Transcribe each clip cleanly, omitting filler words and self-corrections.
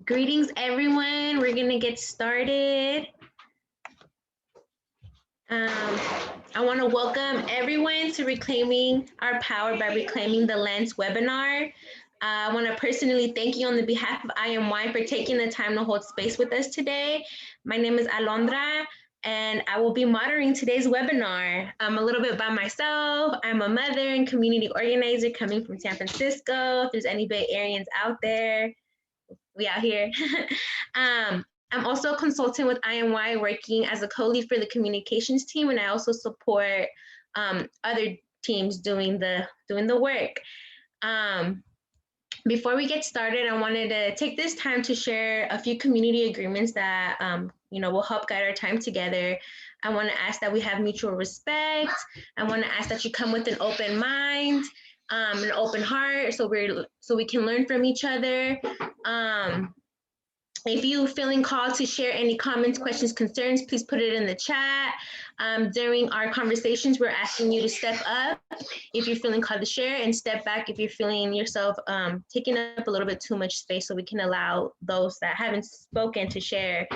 Greetings, everyone. We're going to get started. I want to welcome everyone to Reclaiming Our Power by Reclaiming the Lens webinar. I want to personally thank you on the behalf of IMY for taking the time to hold space with us today. My name is Alondra, and I will be moderating today's webinar. A little bit by myself. I'm a mother and community organizer coming from San Francisco. If there's any Bay Areans out there, we out here. I'm also a consultant with IMY, working as a co-lead for the communications team, and I also support other teams doing the work. Before we get started, I wanted to take this time to share a few community agreements that will help guide our time together. I want to ask that we have mutual respect. I want to ask that you come with an open mind, an open heart, so we can learn from each other. If you feeling called to share any comments, questions, concerns, please put it in the chat. During our conversations, we're asking you to step up if you're feeling called to share, and step back if you're feeling yourself taking up a little bit too much space, so we can allow those that haven't spoken to share.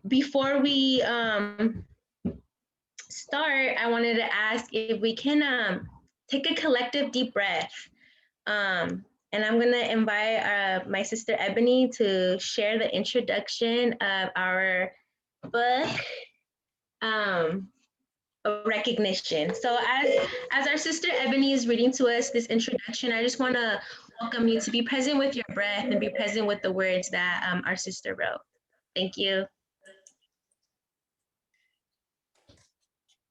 Before we start, I wanted to ask if we can take a collective deep breath. And I'm going to invite my sister Ebony to share the introduction of our book, Recognition. So as our sister Ebony is reading to us this introduction, I just want to welcome you to be present with your breath and be present with the words that our sister wrote. Thank you.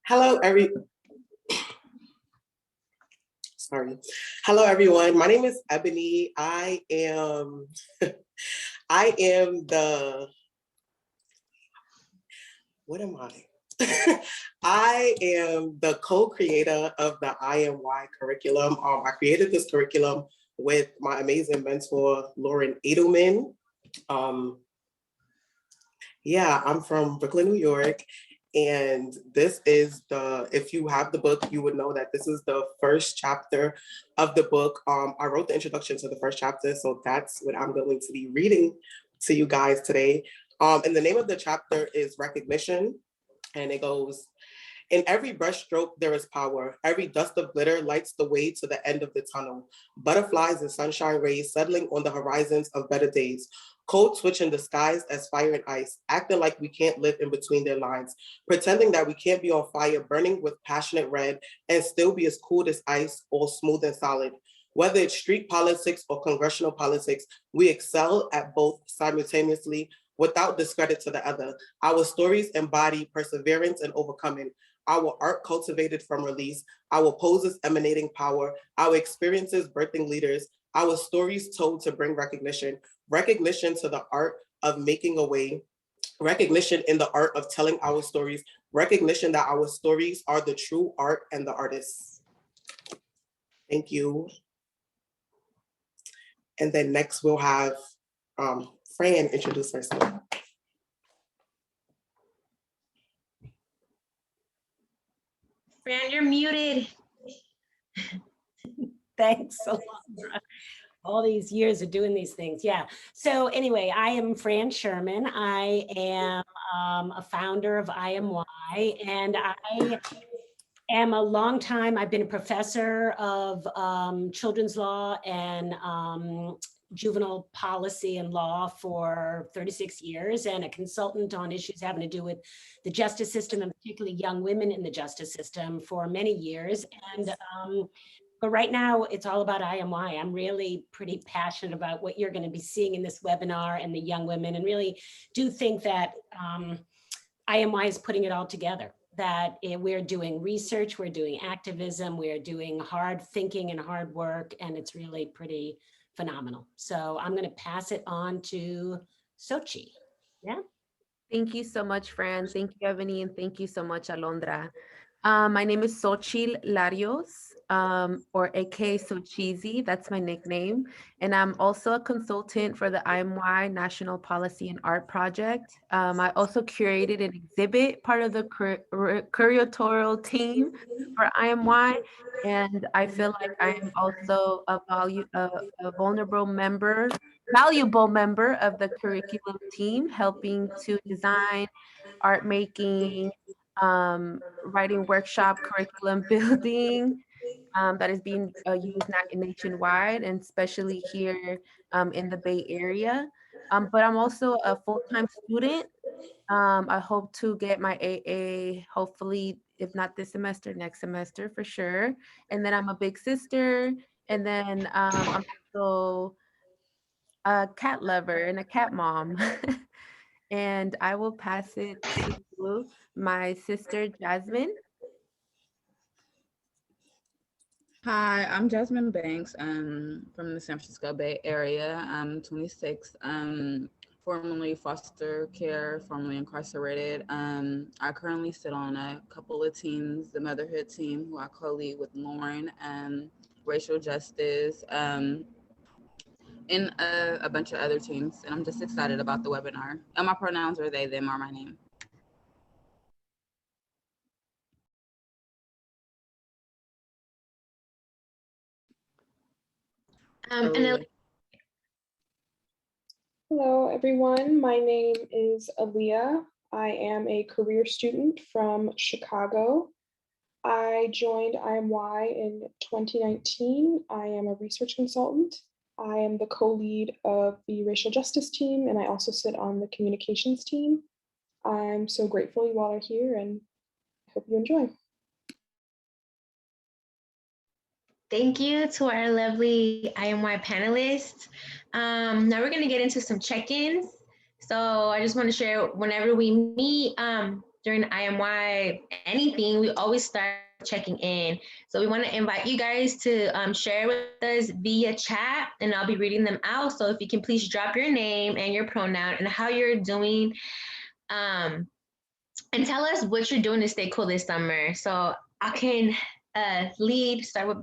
Hello, everyone. My name is Ebony. I am I am the co-creator of the IMY curriculum. I created this curriculum with my amazing mentor, Lauren Edelman. I'm from Brooklyn, New York. And this is if you have the book, you would know that this is the first chapter of the book. I wrote the introduction to the first chapter, so that's what I'm going to be reading to you guys today. And the name of the chapter is Recognition, and it goes, in every brushstroke, there is power. Every dust of glitter lights the way to the end of the tunnel. Butterflies and sunshine rays settling on the horizons of better days. Cold switching the skies as fire and ice, acting like we can't live in between their lines, pretending that we can't be on fire, burning with passionate red, and still be as cool as ice, all smooth and solid. Whether it's street politics or congressional politics, we excel at both simultaneously without discredit to the other. Our stories embody perseverance and overcoming. Our art cultivated from release, our poses emanating power, our experiences birthing leaders, our stories told to bring recognition to the art of making a way, recognition in the art of telling our stories, recognition that our stories are the true art and the artists. Thank you. And then next we'll have Fran introduce herself. Fran, you're muted. Thanks a lot. All these years of doing these things. Yeah. So anyway, I am Fran Sherman. I am a founder of IMY, and I am a long time, I've been a professor of children's law and juvenile policy and law for 36 years, and a consultant on issues having to do with the justice system, and particularly young women in the justice system, for many years. And but right now, it's all about IMY. I'm really pretty passionate about what you're going to be seeing in this webinar and the young women, and really do think that IMY is putting it all together, that we're doing research, we're doing activism, we're doing hard thinking and hard work, and it's really pretty phenomenal. So I'm going to pass it on to Sochi. Yeah. Thank you so much, Fran. Thank you, Ebony, and thank you so much, Alondra. My name is Xochitl Larios. or AK So Cheesy. That's my nickname. And I'm also a consultant for the IMY National Policy and Art Project. I also curated an exhibit, part of the curatorial team for IMY. And I feel like I am also a valuable member of the curriculum team, helping to design, art making, writing workshop, curriculum building, that is being used nationwide, and especially here in the Bay Area. But I'm also a full-time student. I hope to get my AA, hopefully, if not this semester, next semester for sure. And then I'm a big sister. And then I'm also a cat lover and a cat mom. And I will pass it to my sister, Jasmine. Hi, I'm Jasmine Banks. From the San Francisco Bay Area. I'm 26. Formerly foster care, formerly incarcerated. I currently sit on a couple of teams, the motherhood team, who I co-lead with Lauren, racial justice, and a bunch of other teams. And I'm just excited about the webinar. And my pronouns are they, them, or my name. And Hello, everyone. My name is Aaliyah. I am a career student from Chicago. I joined IMY in 2019. I am a research consultant. I am the co-lead of the racial justice team, and I also sit on the communications team. I'm so grateful you all are here, and I hope you enjoy. thank you to our lovely IMY panelists. Now we're going to get into some check-ins. So I just want to share, whenever we meet during IMY anything, we always start checking in. So we want to invite you guys to share with us via chat, and I'll be reading them out. So if you can please drop your name and your pronoun and how you're doing, and tell us what you're doing to stay cool this summer. So I can start with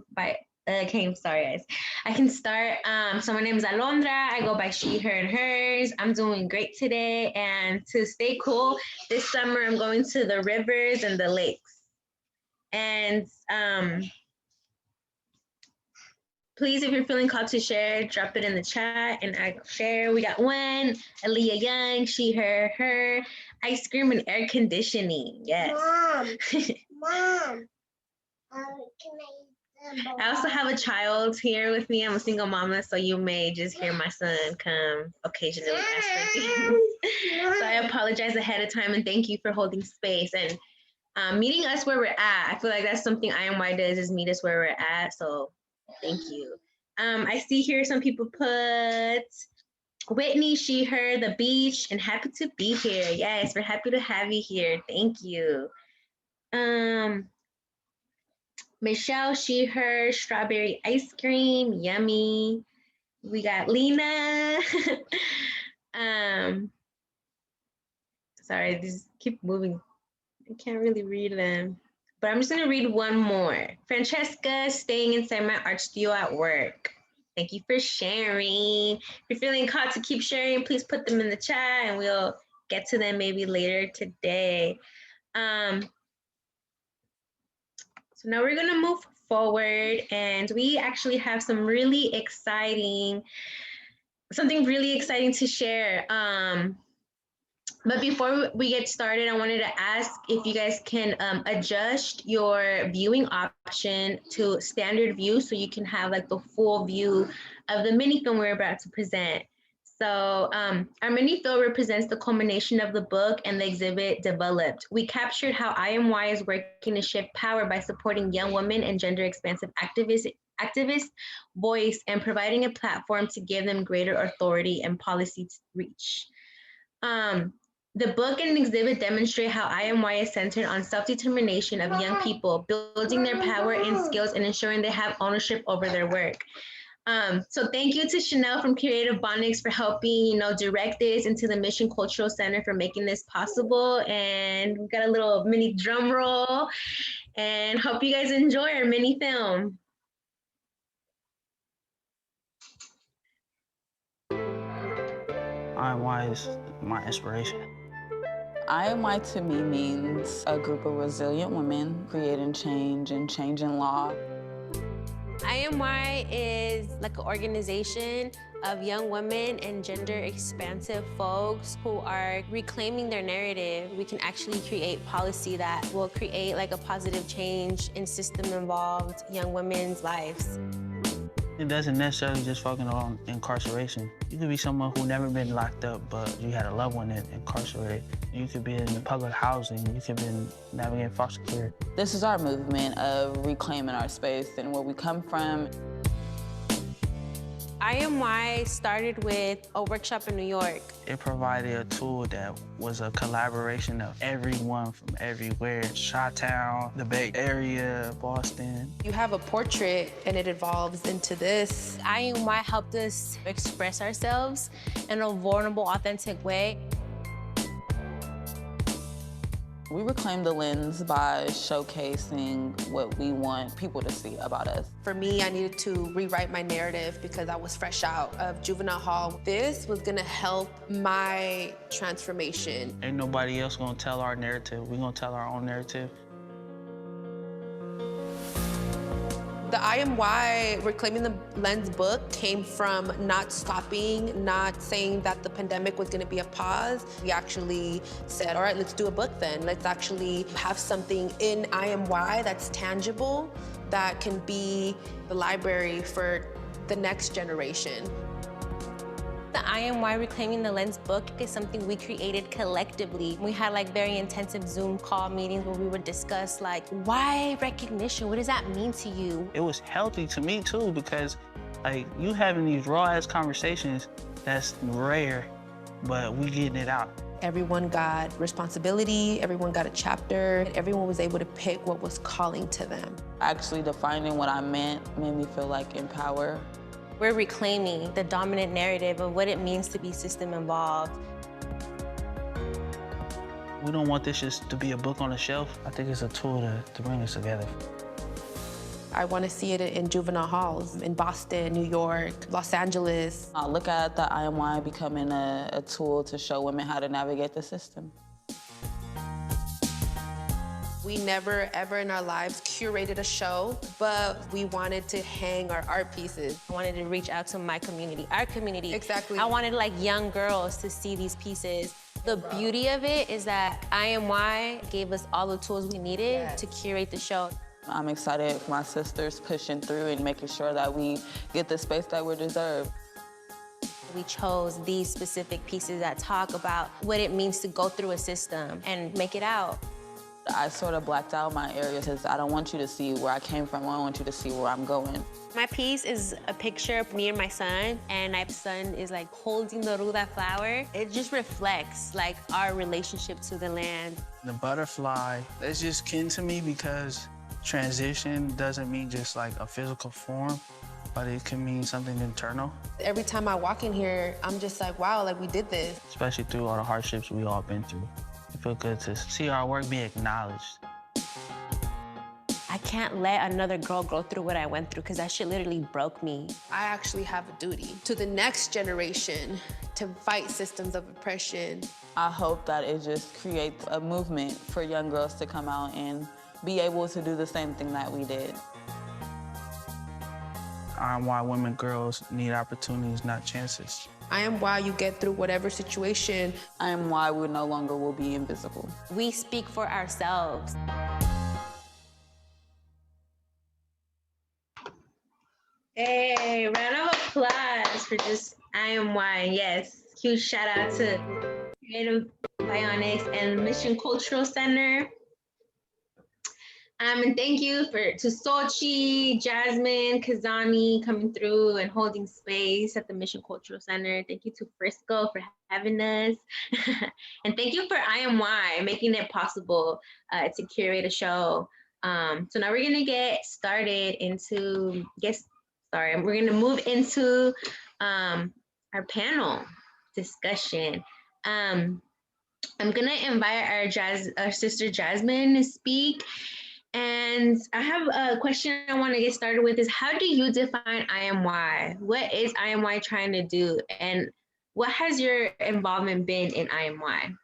okay, I'm sorry guys. I can start. So my name is Alondra. I go by she, her, and hers. I'm doing great today. And to stay cool this summer, I'm going to the rivers and the lakes. And please, if you're feeling called to share, drop it in the chat and I share. We got one, Aaliyah Young, she, her, ice cream and air conditioning. Yes. Mom. I also have a child here with me. I'm a single mama, so you may just hear my son come occasionally ask for things. So I apologize ahead of time and thank you for holding space and meeting us where we're at. I feel like that's something IMY does, is meet us where we're at. So thank you. I see here some people put Whitney, she, her, the beach, and happy to be here. Yes, we're happy to have you here. Thank you. Michelle, she, her, strawberry ice cream, yummy. We got Lena. Sorry, these keep moving. I can't really read them, but I'm just gonna read one more. Francesca, staying inside my art studio at work. Thank you for sharing. If you're feeling called to keep sharing, please put them in the chat and we'll get to them maybe later today. So now we're gonna move forward and we actually have something really exciting to share. But before we get started, I wanted to ask if you guys can adjust your viewing option to standard view so you can have like the full view of the mini film we're about to present. So our mini film represents the culmination of the book and the exhibit developed. We captured how IMY is working to shift power by supporting young women and gender expansive activist voice and providing a platform to give them greater authority and policy reach. The book and exhibit demonstrate how IMY is centered on self-determination of young people, building their power and skills and ensuring they have ownership over their work. So thank you to Chanel from Creative Bonics for helping, direct this, into the Mission Cultural Center for making this possible. And we got a little mini drum roll. and hope you guys enjoy our mini film. IMY is my inspiration. IMY to me means a group of resilient women creating change and changing law. IMY is like an organization of young women and gender expansive folks who are reclaiming their narrative. We can actually create policy that will create like a positive change in system-involved young women's lives. It doesn't necessarily just focus on incarceration. You could be someone who never been locked up, but you had a loved one incarcerated. You could be in public housing. You could be navigating foster care. This is our movement of reclaiming our space and where we come from. IMY started with a workshop in New York. It provided a tool that was a collaboration of everyone from everywhere. Chi-Town, the Bay Area, Boston. You have a portrait and it evolves into this. IMY helped us express ourselves in a vulnerable, authentic way. We reclaim the lens by showcasing what we want people to see about us. For me, I needed to rewrite my narrative because I was fresh out of juvenile hall. This was gonna help my transformation. Ain't nobody else gonna tell our narrative. We're gonna tell our own narrative. The IMY Reclaiming the Lens book came from not stopping, not saying that the pandemic was gonna be a pause. We actually said, all right, let's do a book then. Let's actually have something in IMY that's tangible, that can be the library for the next generation. The IMY Reclaiming the Lens book is something we created collectively. We had like very intensive Zoom call meetings where we would discuss like, why recognition? What does that mean to you? It was healthy to me too, because like you having these raw ass conversations, that's rare, but we getting it out. Everyone got responsibility, everyone got a chapter, and everyone was able to pick what was calling to them. Actually defining what I meant made me feel like empowered. We're reclaiming the dominant narrative of what it means to be system involved. We don't want this just to be a book on a shelf. I think it's a tool to bring us together. I want to see it in juvenile halls in Boston, New York, Los Angeles. I look at the IMY becoming a tool to show women how to navigate the system. We never, ever in our lives curated a show, but we wanted to hang our art pieces. I wanted to reach out to my community, our community. Exactly. I wanted like young girls to see these pieces. The beauty of it is that IMY gave us all the tools we needed to curate the show. I'm excited for my sisters pushing through and making sure that we get the space that we deserve. We chose these specific pieces that talk about what it means to go through a system and make it out. I sort of blacked out my area because I don't want you to see where I came from. I want you to see where I'm going. My piece is a picture of me and my son, and my son is like holding the ruda flower. It just reflects like our relationship to the land. The butterfly, that's just kin to me because transition doesn't mean just like a physical form, but it can mean something internal. Every time I walk in here, I'm just like, wow, like we did this. Especially through all the hardships we all been through. It feels good to see our work being acknowledged. I can't let another girl go through what I went through because that shit literally broke me. I actually have a duty to the next generation to fight systems of oppression. I hope that it just creates a movement for young girls to come out and be able to do the same thing that we did. Why women, girls need opportunities, not chances. I am why you get through whatever situation. I am why we no longer will be invisible. We speak for ourselves. Hey, round of applause for just I Am Why. Yes, huge shout out to Creative Bionics and Mission Cultural Center. And thank you to Sochi, Jasmine, Kazani coming through and holding space at the Mission Cultural Center. Thank you to Frisco for having us. And thank you for IMY making it possible to curate a show. So now we're gonna get started into, we're gonna move into our panel discussion. I'm gonna invite our sister Jasmine to speak. And I have a question I want to get started with is how do you define IMY? What is IMY trying to do? And what has your involvement been in IMY?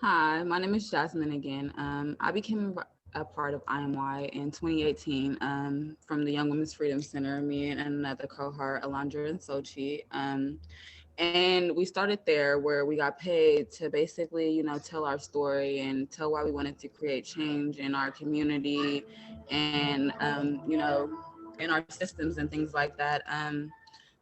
Hi, my name is Jasmine again. I became a part of IMY in 2018 from the Young Women's Freedom Center, me and another cohort, Alondra and Sochi. And we started there where we got paid to basically, tell our story and tell why we wanted to create change in our community and, in our systems and things like that.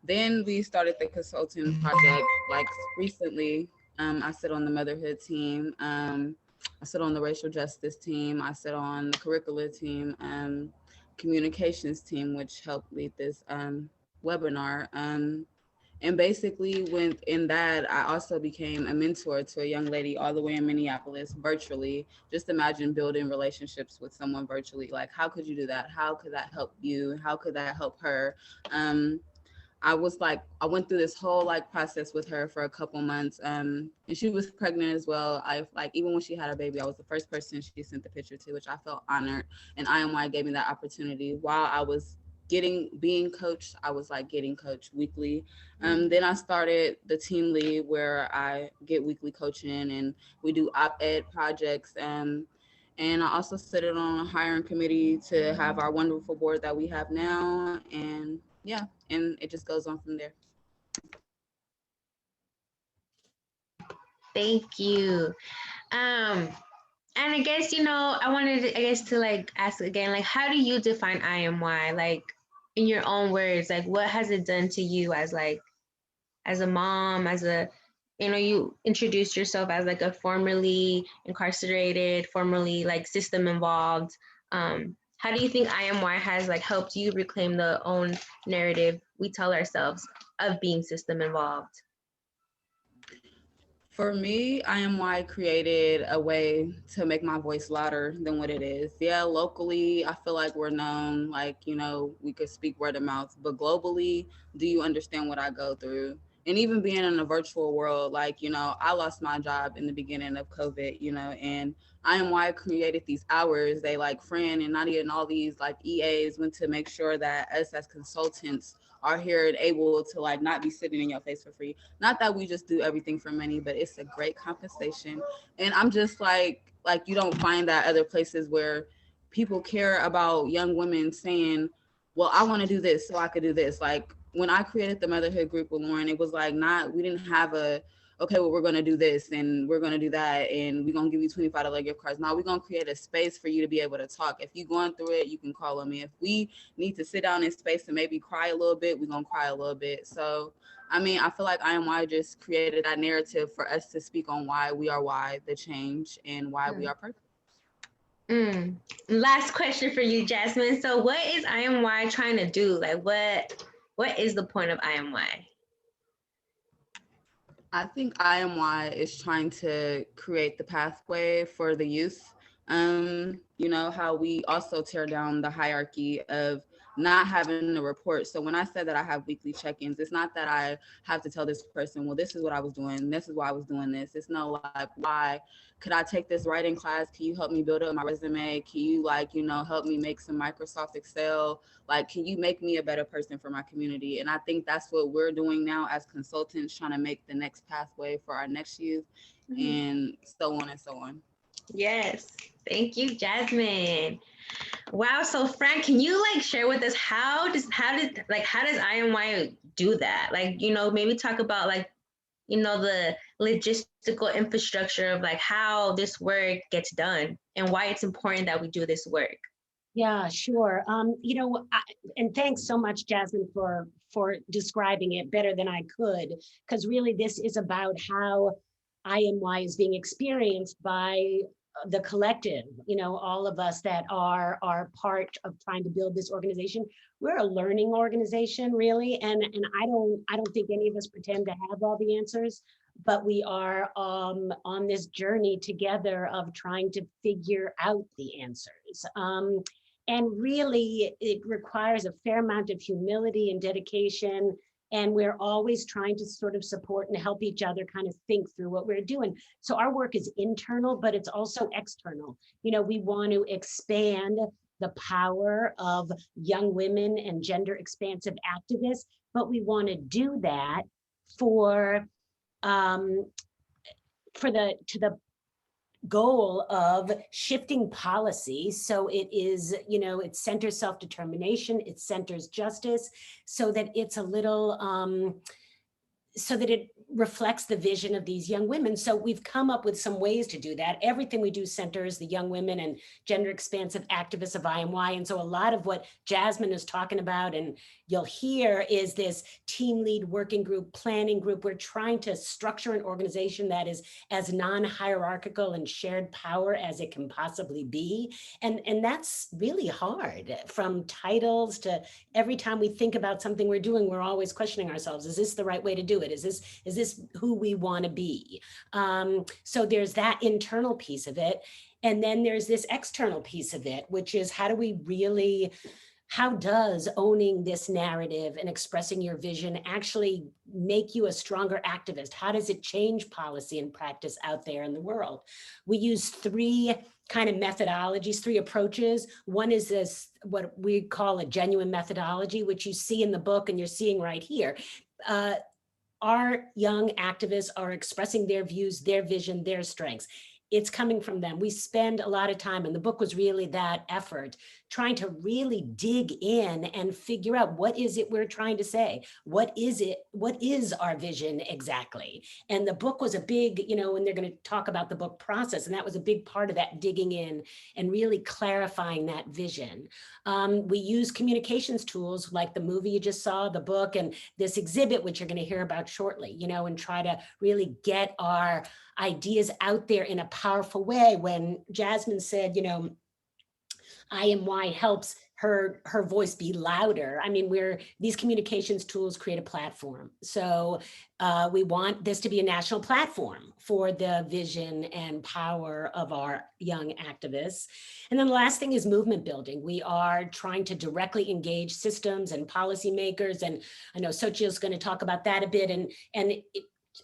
Then we started the consulting project like recently. I sit on the motherhood team. I sit on the racial justice team. I sit on the curricula team, communications team, which helped lead this webinar. And basically, in that, I also became a mentor to a young lady all the way in Minneapolis virtually. Just imagine building relationships with someone virtually. Like, how could you do that? How could that help you? How could that help her? I went through this whole process with her for a couple months. And she was pregnant as well. Even when she had her baby, I was the first person she sent the picture to, which I felt honored. And IMY gave me that opportunity while I was being coached. I was getting coached weekly. Then I started the team lead where I get weekly coaching and we do op-ed projects. And I also sit on a hiring committee to have our wonderful board that we have now. And yeah, and it just goes on from there. Thank you. And I guess, I wanted to, to ask again, how do you define IMY? In your own words, what has it done to you as a mom, you introduced yourself as a formerly incarcerated, formerly system involved. How do you think IMY has helped you reclaim the own narrative we tell ourselves of being system involved? For me, IMY created a way to make my voice louder than what it is. Yeah, locally, I feel like we're known, we could speak word of mouth, but globally, do you understand what I go through? And even being in a virtual world, I lost my job in the beginning of COVID, and IMY created these hours. They Fran and Nadia and all these EAs went to make sure that us as consultants are here and able to not be sitting in your face for free. Not that we just do everything for money, but it's a great compensation. And I'm just you don't find that other places where people care about young women saying, well, I want to do this so I could do this. When I created the motherhood group with Lauren, it was we didn't have okay, well, we're going to do this and we're going to do that and we're going to give you $25 gift cards. Now we're going to create a space for you to be able to talk. If you're going through it, you can call on me. If we need to sit down in space and maybe cry a little bit, we're going to cry a little bit. So, I feel like IMY just created that narrative for us to speak on why we are why, the change, and why we are perfect. Last question for you, Jasmine. So what is IMY trying to do? What is the point of IMY? I think IMY is trying to create the pathway for the youth. How we also tear down the hierarchy of not having a report. So when I said that I have weekly check-ins, it's not that I have to tell this person, well, this is what I was doing. This is why I was doing this. It's no why could I take this writing class? Can you help me build up my resume? Can you help me make some Microsoft Excel? Can you make me a better person for my community? And I think that's what we're doing now as consultants, trying to make the next pathway for our next youth, and so on and so on. Yes. Thank you, Jasmine. Wow. So Frank, can you share with us how does IMY do that? Maybe talk about the logistical infrastructure of how this work gets done and why it's important that we do this work. Yeah, sure. And thanks so much, Jasmine, for describing it better than I could, because really this is about how IMY is being experienced by the collective, all of us that are part of trying to build this organization. We're a learning organization, really, and I don't think any of us pretend to have all the answers, but we are on this journey together of trying to figure out the answers. And really, it requires a fair amount of humility and dedication And we're always trying to sort of support and help each other kind of think through what we're doing. So our work is internal, but it's also external. You know, we want to expand the power of young women and gender expansive activists, but we want to do that for the goal of shifting policy. So it is, you know, it centers self-determination, it centers justice, so that it's a little, so that it reflects the vision of these young women. So we've come up with some ways to do that. Everything we do centers the young women and gender expansive activists of IMY. And so a lot of what Jasmine is talking about and you'll hear is this team lead working group, planning group. We're trying to structure an organization that is as non-hierarchical and shared power as it can possibly be. And that's really hard, from titles to every time we think about something we're doing, we're always questioning ourselves. Is this the right way to do it? Is this who we want to be? So there's that internal piece of it. And then there's this external piece of it, which is how does owning this narrative and expressing your vision actually make you a stronger activist? How does it change policy and practice out there in the world? We use three kind of methodologies, three approaches. One is this, what we call a genuine methodology, which you see in the book and you're seeing right here. Our young activists are expressing their views, their vision, their strengths. It's coming from them. We spend a lot of time, and the book was really that effort, trying to really dig in and figure out what is it we're trying to say? What is our vision exactly? And the book was a big, you know, and they're going to talk about the book process, and that was a big part of that digging in and really clarifying that vision. We use communications tools like the movie you just saw, the book, and this exhibit, which you're going to hear about shortly, you know, and try to really get our ideas out there in a powerful way. When Jasmine said, you know, IMY helps her voice be louder. I mean, these communications tools create a platform. So we want this to be a national platform for the vision and power of our young activists. And then the last thing is movement building. We are trying to directly engage systems and policymakers. And I know Xochitl's going to talk about that a bit, and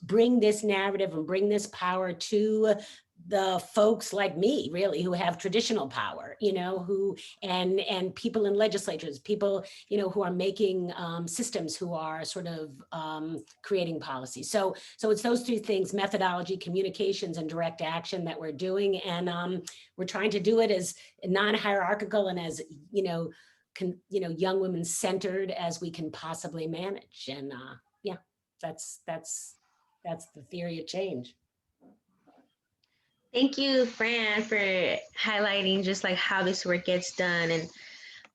bring this narrative and bring this power to the folks like me, really, who have traditional power, you know, who, and people in legislatures, people, you know, who are making systems, who are sort of creating policy. So it's those three things: methodology, communications, and direct action that we're doing. And we're trying to do it as non-hierarchical and as, you know, young women centered as we can possibly manage. And yeah, that's the theory of change. Thank you, Fran, for highlighting just like how this work gets done.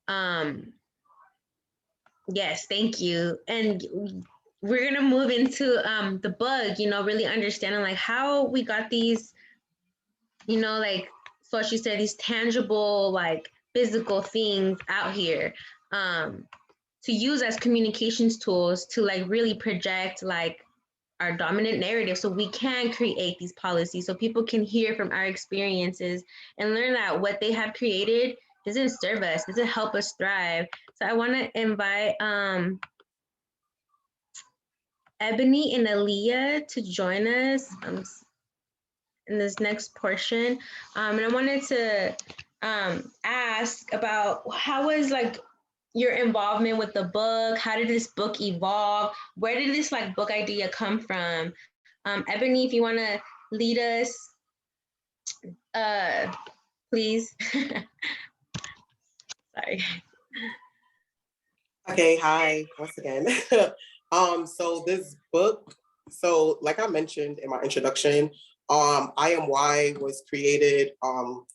And yes, thank you. And we're gonna move into the book, you know, really understanding like how we got these, you know, like so she said, these tangible, like physical things out here to use as communications tools to like really project like our dominant narrative, so we can create these policies, so people can hear from our experiences and learn that what they have created doesn't serve us, doesn't help us thrive. So I want to invite Ebony and Aaliyah to join us in this next portion. And I wanted to ask about how was like your involvement with the book? How did this book evolve? Where did this like book idea come from? Ebony, if you want to lead us, please. Sorry. Okay, hi, once again. So this book, so like I mentioned in my introduction, IMY was created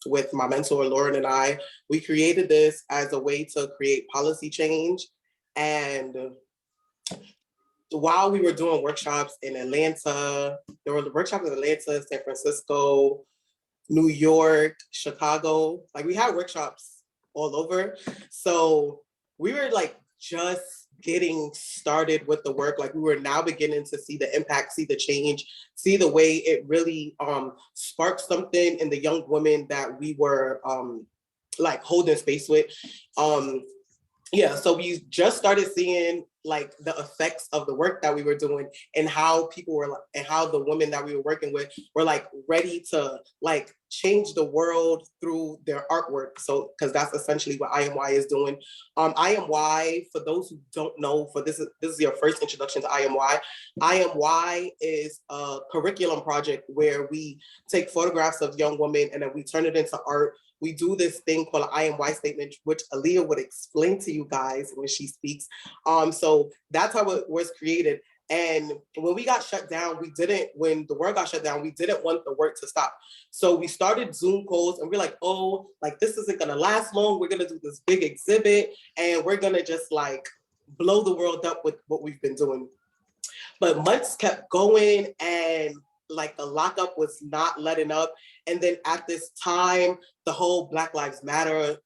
with my mentor, Lauren, and I. We created this as a way to create policy change. And while we were doing workshops in Atlanta, there were workshops in Atlanta, San Francisco, New York, Chicago. Like we had workshops all over. So we were like just getting started with the work. Like we were now beginning to see the impact, see the change, see the way it really sparked something in the young women that we were like holding space with. yeah, so we just started seeing like the effects of the work that we were doing and how people were like, and how the women that we were working with were like ready to like change the world through their artwork. So because that's essentially what IMY is doing. IMY, for those who don't know, for this is your first introduction to IMY. IMY is a curriculum project where we take photographs of young women and then we turn it into art. We do this thing called an IMY statement, which Aaliyah would explain to you guys when she speaks. So that's how it was created. And when we got shut down, when the world got shut down, we didn't want the work to stop. So we started Zoom calls and we're like, oh, like this isn't gonna last long. We're gonna do this big exhibit and we're gonna just like blow the world up with what we've been doing. But months kept going and like the lockup was not letting up. And then at this time, the whole Black Lives Matter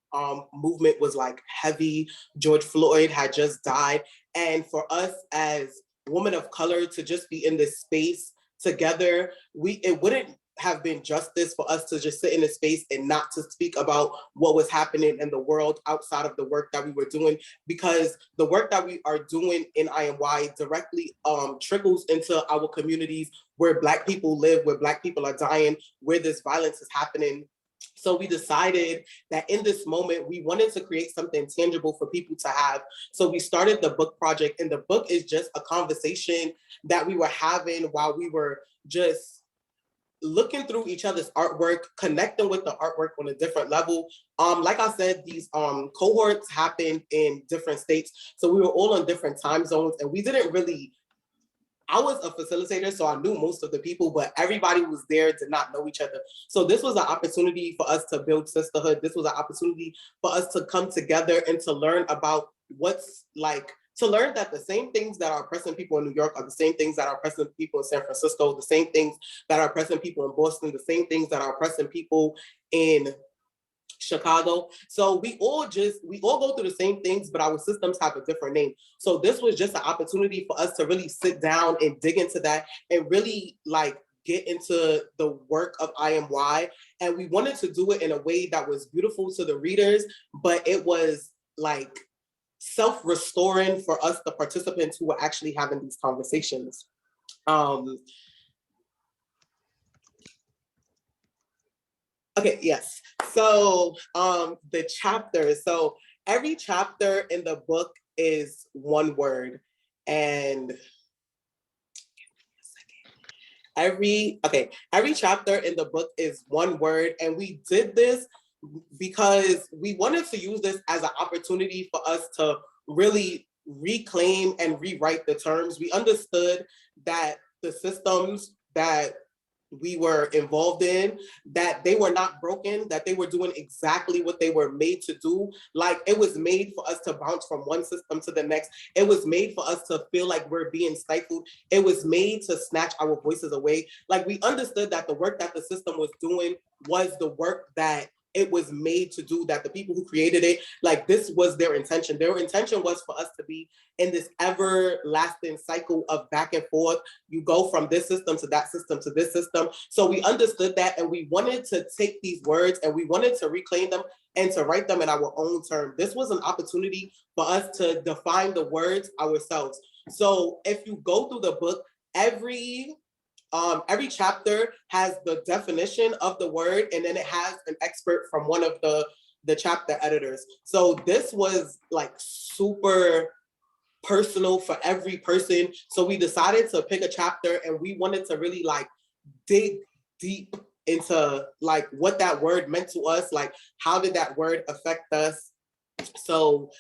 movement was like heavy. George Floyd had just died. And for us as women of color to just be in this space together, it wouldn't have been justice for us to just sit in a space and not to speak about what was happening in the world outside of the work that we were doing, because the work that we are doing in IMY directly trickles into our communities where Black people live, where Black people are dying, where this violence is happening. So we decided that in this moment, we wanted to create something tangible for people to have. So we started the book project, and the book is just a conversation that we were having while we were just looking through each other's artwork, connecting with the artwork on a different level. Like I said, these cohorts happened in different states. So we were all on different time zones, and we didn't really, I was a facilitator, so I knew most of the people, but everybody who was there did not know each other. So this was an opportunity for us to build sisterhood. This was an opportunity for us to come together and to learn about to learn that the same things that are oppressing people in New York are the same things that are oppressing people in San Francisco, the same things that are oppressing people in Boston, the same things that are oppressing people in Chicago. So we all go through the same things, but our systems have a different name. So this was just an opportunity for us to really sit down and dig into that and really like get into the work of IMY. And we wanted to do it in a way that was beautiful to the readers, but it was like self-restoring for us, the participants who were actually having these conversations. Okay, yes. So the chapters, so every chapter in the book is one word, and every chapter in the book is one word, and we did this because we wanted to use this as an opportunity for us to really reclaim and rewrite the terms. We understood that the systems that we were involved in, that they were not broken, that they were doing exactly what they were made to do. Like it was made for us to bounce from one system to the next. It was made for us to feel like we're being stifled. It was made to snatch our voices away. Like we understood that the work that the system was doing was the work that it was made to do, that the people who created it, like this was their intention. Their intention was for us to be in this everlasting cycle of back and forth. You go from this system to that system to this system. So we understood that, and we wanted to take these words and we wanted to reclaim them and to write them in our own term. This was an opportunity for us to define the words ourselves. So if you go through the book, every chapter has the definition of the word, and then it has an expert from one of the chapter editors. So this was like super personal for every person. So we decided to pick a chapter, and we wanted to really like dig deep into like what that word meant to us, like how did that word affect us. So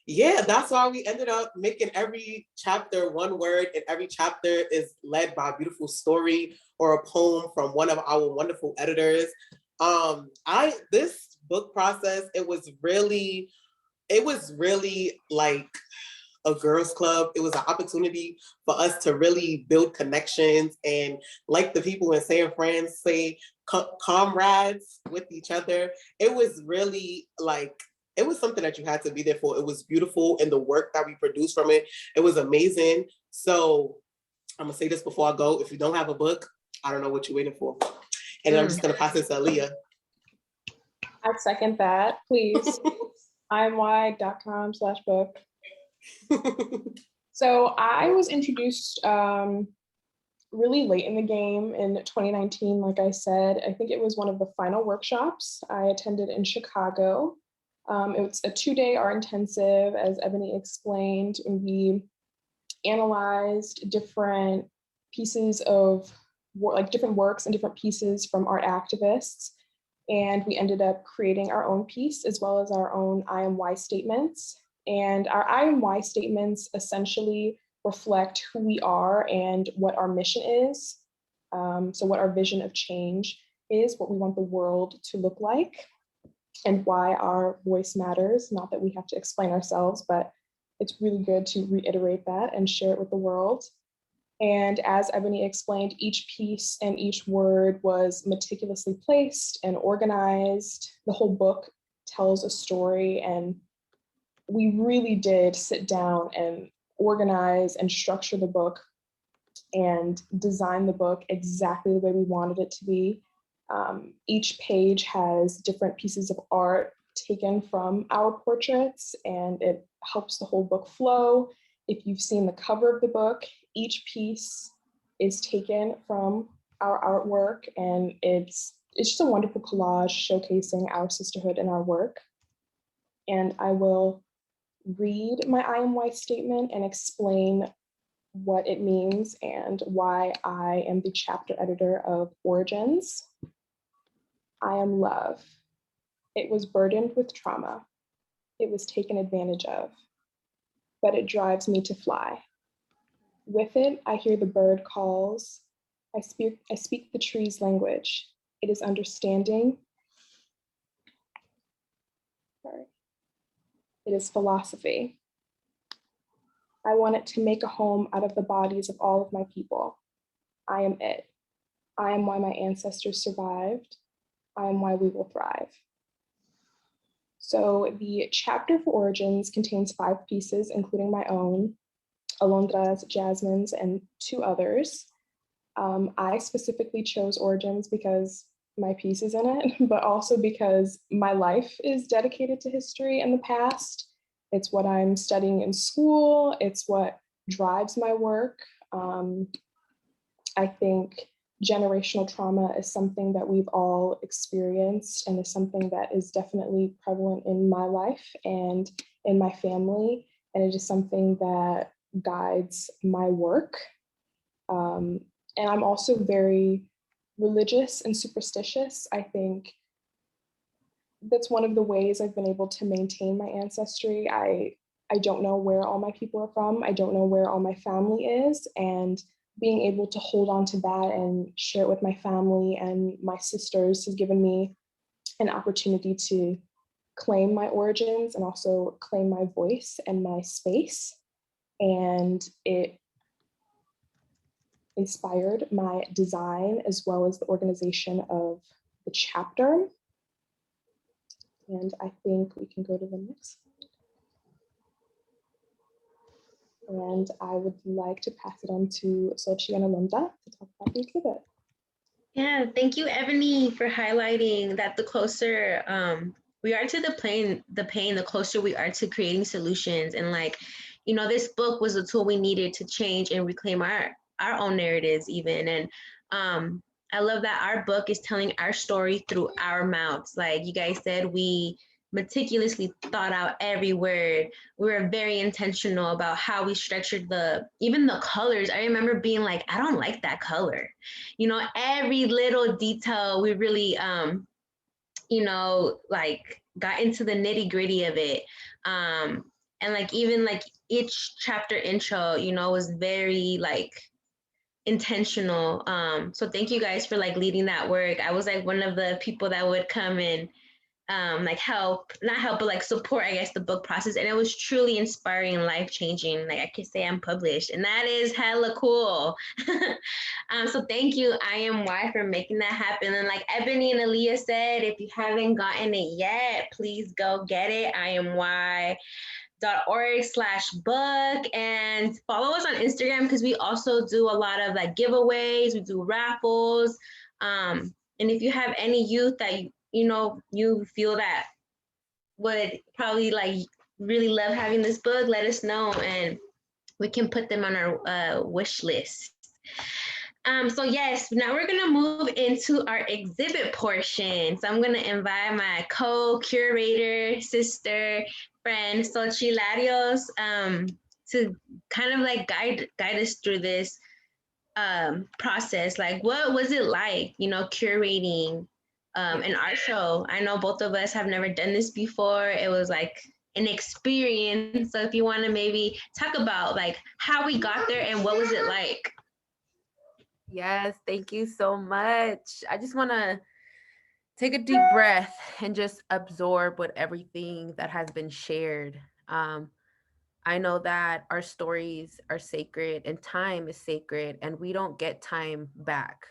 yeah, that's why we ended up making every chapter one word, and every chapter is led by a beautiful story or a poem from one of our wonderful editors. This book process, it was really like a girls' club. It was an opportunity for us to really build connections, and like the people in San Fran say, comrades with each other. It was really like, it was something that you had to be there for. It was beautiful, and the work that we produced from it, it was amazing. So I'm gonna say this before I go. If you don't have a book, I don't know what you're waiting for. And I'm just gonna pass this to Aaliyah. I second that, please. imy.com/book. So I was introduced really late in the game in 2019. Like I said, I think it was one of the final workshops I attended in Chicago. It was a 2-day art intensive, as Ebony explained, and we analyzed different pieces of like different works and different pieces from art activists. And we ended up creating our own piece as well as our own IMY statements. And our IMY statements essentially reflect who we are and what our mission is. So what our vision of change is, what we want the world to look like, and why our voice matters. Not that we have to explain ourselves, but it's really good to reiterate that and share it with the world. And as Ebony explained, each piece and each word was meticulously placed and organized. The whole book tells a story, and we really did sit down and organize and structure the book and design the book exactly the way we wanted it to be. Each page has different pieces of art taken from our portraits, and it helps the whole book flow. If you've seen the cover of the book, each piece is taken from our artwork, and it's just a wonderful collage showcasing our sisterhood and our work. And I will read my IMY statement and explain what it means and why I am the chapter editor of Origins. I am love. It was burdened with trauma. It was taken advantage of, but it drives me to fly. With it, I hear the bird calls. I speak the tree's language. It is understanding. Sorry. It is philosophy. I want it to make a home out of the bodies of all of my people. I am it. I am why my ancestors survived. I am why we will thrive. So the chapter for Origins contains 5 pieces, including my own, Alondra's, Jasmine's, and 2 others. I specifically chose Origins because my piece is in it, but also because my life is dedicated to history and the past. It's what I'm studying in school. It's what drives my work. I think generational trauma is something that we've all experienced and is something that is definitely prevalent in my life and in my family. And it is something that guides my work. And I'm also very religious and superstitious. I think that's one of the ways I've been able to maintain my ancestry. I don't know where all my people are from. I don't know where all my family is. And being able to hold on to that and share it with my family and my sisters has given me an opportunity to claim my origins and also claim my voice and my space. And it inspired my design as well as the organization of the chapter. And I think we can go to the next slide. And I would like to pass it on to Sochi and Alonda to talk about the exhibit. Yeah, thank you, Ebony, for highlighting that the closer we are to the pain, the closer we are to creating solutions. And like, you know, this book was a tool we needed to change and reclaim our own narratives even. And I love that our book is telling our story through our mouths. Like you guys said, we meticulously thought out every word. We were very intentional about how we structured even the colors. I remember being like, I don't like that color. You know, every little detail we really, you know, like got into the nitty gritty of it. And like, even like each chapter intro, you know, was very like intentional. So thank you guys for like leading that work. I was like one of the people that would come and like not help, but like support, I guess, the book process. And it was truly inspiring and life-changing. Like I can say I'm published, and that is hella cool. So thank you, IMY, for making that happen. And like Ebony and Aaliyah said, if you haven't gotten it yet, please go get it. IMY.org/book, and follow us on Instagram because we also do a lot of like giveaways. We do raffles. And if you have any youth that you know, you feel that would probably like really love having this book, let us know and we can put them on our wish list. So yes, now we're gonna move into our exhibit portion. So I'm gonna invite my co-curator, sister, friend, Xochilarios, to kind of like guide us through this process. Like, what was it like, curating an art show? I know both of us have never done this before. It was like an experience. So if you want to maybe talk about like how we got there and what was it like? Yes, thank you so much. I just want to take a deep breath and just absorb what everything that has been shared. I know that our stories are sacred and time is sacred, and we don't get time back.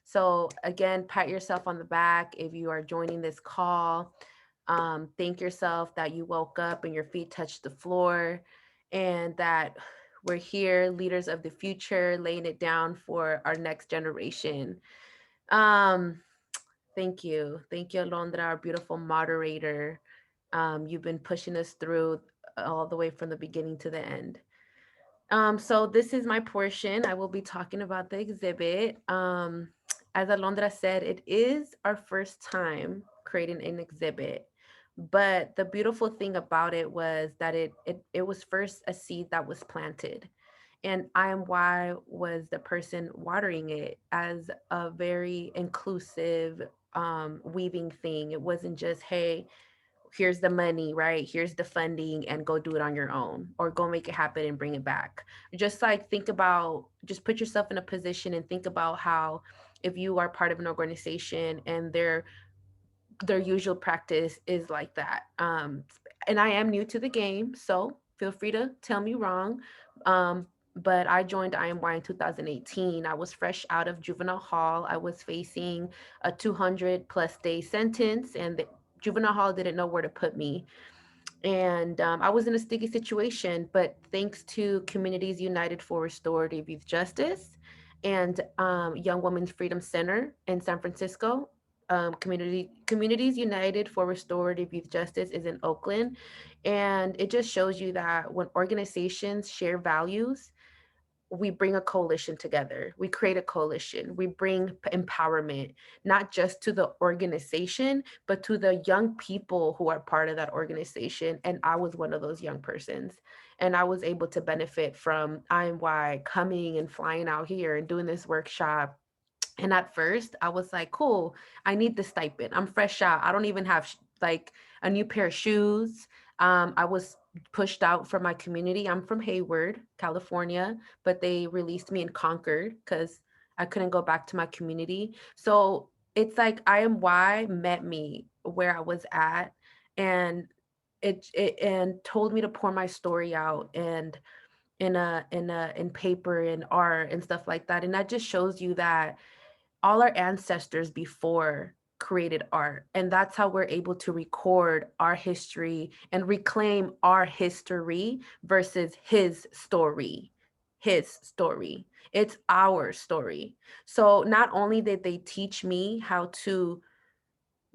So, again, pat yourself on the back if you are joining this call. Thank yourself that you woke up and your feet touched the floor, and that we're here, leaders of the future, laying it down for our next generation. Um, Thank you. Thank you, Alondra, our beautiful moderator. You've been pushing us through all the way from the beginning to the end. So this is my portion. I will be talking about the exhibit. As Alondra said, it is our first time creating an exhibit. But the beautiful thing about it was that it was first a seed that was planted. And IMY was the person watering it as a very inclusive weaving thing. It wasn't just, hey, here's the money, right? Here's the funding and go do it on your own or go make it happen and bring it back. Just like think about, just put yourself in a position and think about how if you are part of an organization and their usual practice is like that. And I am new to the game, so feel free to tell me wrong. But I joined IMY in 2018. I was fresh out of juvenile hall. I was facing a 200 plus day sentence, and the juvenile hall didn't know where to put me. And I was in a sticky situation, but thanks to Communities United for Restorative Youth Justice and Young Women's Freedom Center in San Francisco, Communities United for Restorative Youth Justice is in Oakland, and it just shows you that when organizations share values, we bring a coalition together. We create a coalition. We bring empowerment, not just to the organization, but to the young people who are part of that organization. And I was one of those young persons. And I was able to benefit from IMY coming and flying out here and doing this workshop. And at first, I was like, cool, I need the stipend. I'm fresh out. I don't even have like a new pair of shoes. I was pushed out from my community. I'm from Hayward, California, but they released me in Concord because I couldn't go back to my community. So it's like IMY met me where I was at, and it and told me to pour my story out and in paper and art and stuff like that. And that just shows you that all our ancestors before created art, and that's how we're able to record our history and reclaim our history versus his story. It's our story. So not only did they teach me how to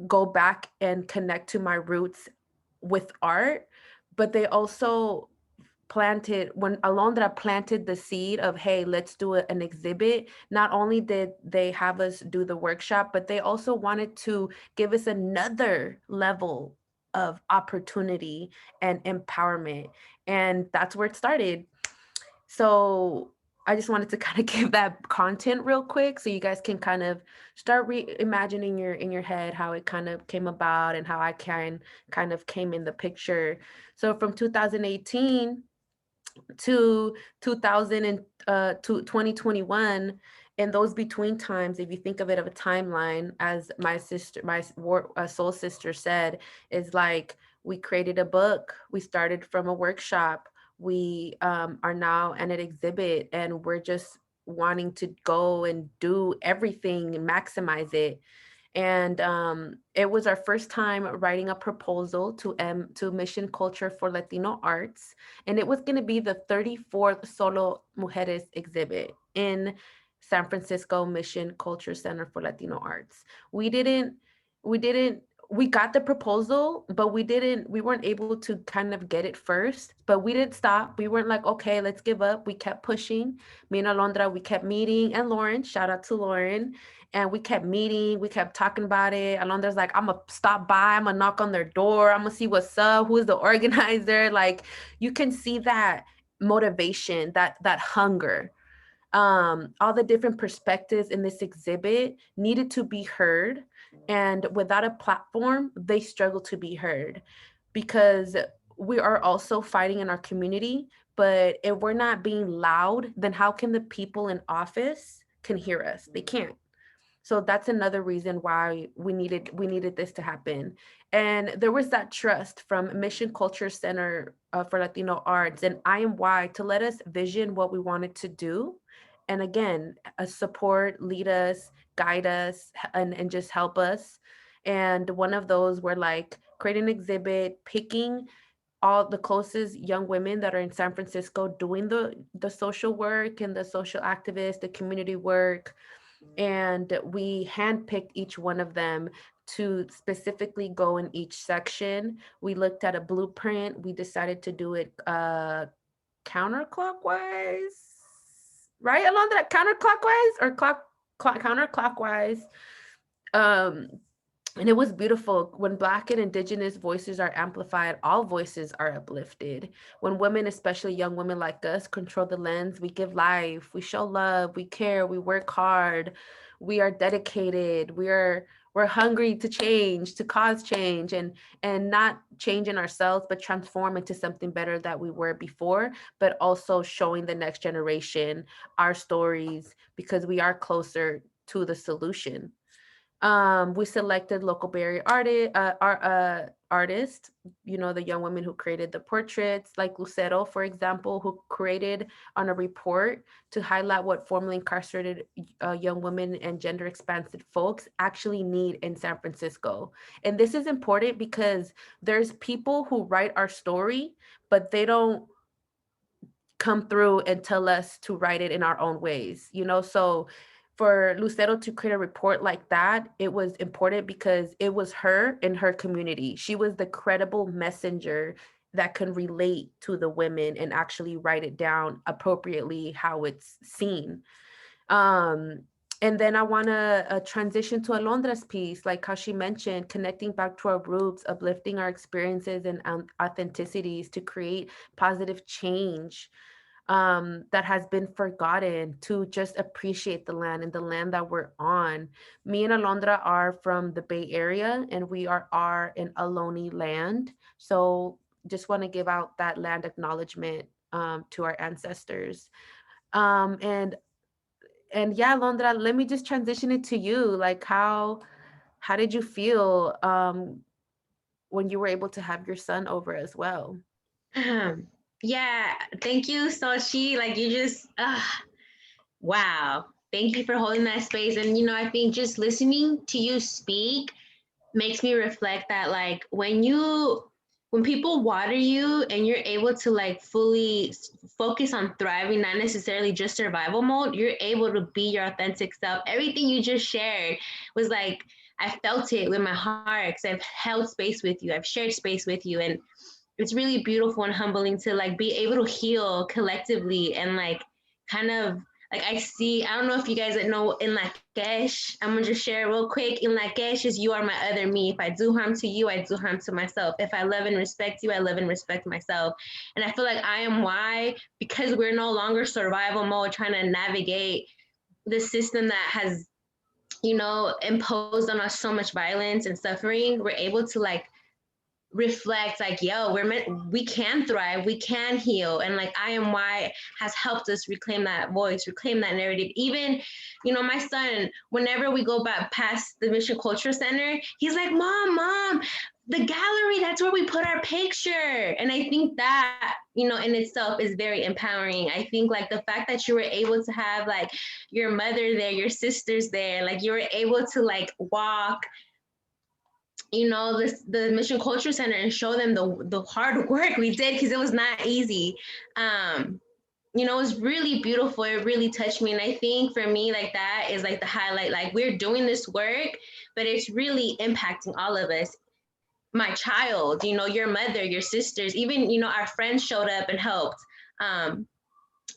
go back and connect to my roots with art, but they also planted, when Alondra planted the seed of, hey, let's do an exhibit. Not only did they have us do the workshop, but they also wanted to give us another level of opportunity and empowerment. And that's where it started. So I just wanted to kind of give that content real quick so you guys can kind of start reimagining in your head how it kind of came about and how I kind of came in the picture. So from 2018 to 2000 and to 2021, in those between times, if you think of it of a timeline, as my soul sister said, is like we created a book, we started from a workshop, we are now at an exhibit, and we're just wanting to go and do everything and maximize it. And it was our first time writing a proposal to Mission Culture for Latino Arts, and it was going to be the 34th Solo Mujeres exhibit in San Francisco Mission Culture Center for Latino Arts. We didn't we got the proposal, but we weren't able to kind of get it first, but we didn't stop. We weren't like, okay, let's give up. We kept pushing. Me and Alondra, we kept meeting, and Lauren, shout out to Lauren. And we kept meeting, we kept talking about it. Alondra's like, I'm gonna stop by, I'm gonna knock on their door, I'm gonna see what's up, who's the organizer. Like, you can see that motivation, that hunger. All the different perspectives in this exhibit needed to be heard. And without a platform, they struggle to be heard because we are also fighting in our community. But if we're not being loud, then how can the people in office can hear us? They can't. So that's another reason why we needed this to happen. And there was that trust from Mission Culture Center for Latino Arts and IMY to let us vision what we wanted to do. And again, support, lead us, guide us, and just help us. And one of those were like create an exhibit, picking all the closest young women that are in San Francisco doing the social work and the social activists, the community work, and we handpicked each one of them to specifically go in each section. We looked at a blueprint. We decided to do it counterclockwise, right? Along that counterclockwise or counterclockwise. And it was beautiful. When Black and Indigenous voices are amplified, all voices are uplifted. When women, especially young women like us, control the lens, we give life, we show love, we care, we work hard, we are dedicated, we're hungry to change, to cause change, and not change in ourselves, but transform into something better that we were before, but also showing the next generation our stories because we are closer to the solution. We selected local Bay Area artists, the young women who created the portraits, like Lucero, for example, who created on a report to highlight what formerly incarcerated young women and gender expansive folks actually need in San Francisco. And this is important because there's people who write our story, but they don't come through and tell us to write it in our own ways, so for Lucero to create a report like that, it was important because it was her in her community. She was the credible messenger that can relate to the women and actually write it down appropriately how it's seen. And then I want to transition to Alondra's piece, like how she mentioned, connecting back to our roots, uplifting our experiences and authenticities to create positive change that has been forgotten, to just appreciate the land and the land that we're on. Me and Alondra are from the Bay Area and we are in Ohlone land. So just want to give out that land acknowledgement to our ancestors. And yeah, Alondra, let me just transition it to you. Like how did you feel when you were able to have your son over as well? Yeah, thank you, Sochi. Like you just, wow. Thank you for holding that space. And, I think just listening to you speak makes me reflect that like when people water you and you're able to like fully focus on thriving, not necessarily just survival mode, you're able to be your authentic self. Everything you just shared was like, I felt it with my heart because I've held space with you. I've shared space with you. And it's really beautiful and humbling to like be able to heal collectively and like kind of like I don't know if you guys know in Lakesh, I'm gonna just share real quick. In Lakesh is you are my other me. If I do harm to you, I do harm to myself. If I love and respect you, I love and respect myself. And I feel like I am why, because we're no longer survival mode trying to navigate the system that has, imposed on us so much violence and suffering, we're able to like reflect like, yo, we can thrive, we can heal. And like IMY has helped us reclaim that voice, reclaim that narrative. Even, my son, whenever we go back past the Mission Culture Center, he's like, mom, the gallery, that's where we put our picture. And I think that, in itself is very empowering. I think like the fact that you were able to have like your mother there, your sisters there, like you were able to like walk the Mission Culture Center and show them the hard work we did, because it was not easy. you know, it was really beautiful. It really touched me. And I think for me, like that is like the highlight. Like we're doing this work, but it's really impacting all of us. My child, you know, your mother, your sisters, even, you know, our friends showed up and helped. Um,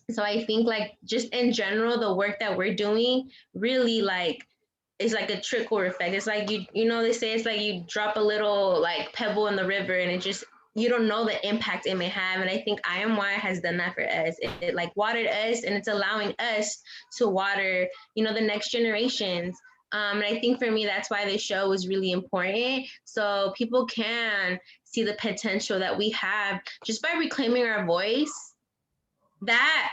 so I think like just in general, the work that we're doing really like is like a trickle effect. It's like you know, they say it's like you drop a little like pebble in the river and it just, you don't know the impact it may have. And I think IMY has done that for us. It like watered us and it's allowing us to water, you know, the next generations. And I think for me, that's why this show was really important. So people can see the potential that we have just by reclaiming our voice. That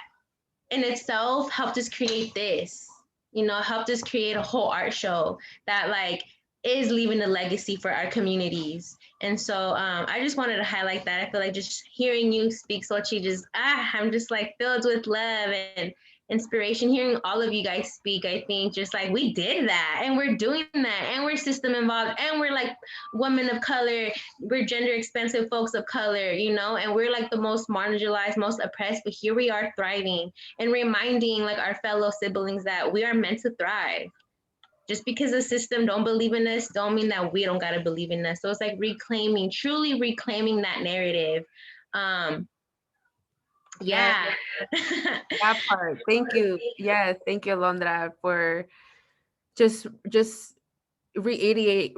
in itself helped us create this, you know, helped us create a whole art show that like is leaving a legacy for our communities. And so I just wanted to highlight that. I feel like just hearing you speak, Sochi, just I'm just like filled with love and inspiration. Hearing all of you guys speak, I think just like we did that and we're doing that and we're system involved and we're like women of color, we're gender expensive folks of color, you know, and we're like the most marginalized, most oppressed, but here we are thriving and reminding like our fellow siblings that we are meant to thrive. Just because the system don't believe in us don't mean that we don't gotta believe in us. So it's like reclaiming, truly reclaiming that narrative. Um, Yes, yeah. that part. Thank you. Yes, thank you, Alondra, for just reiterating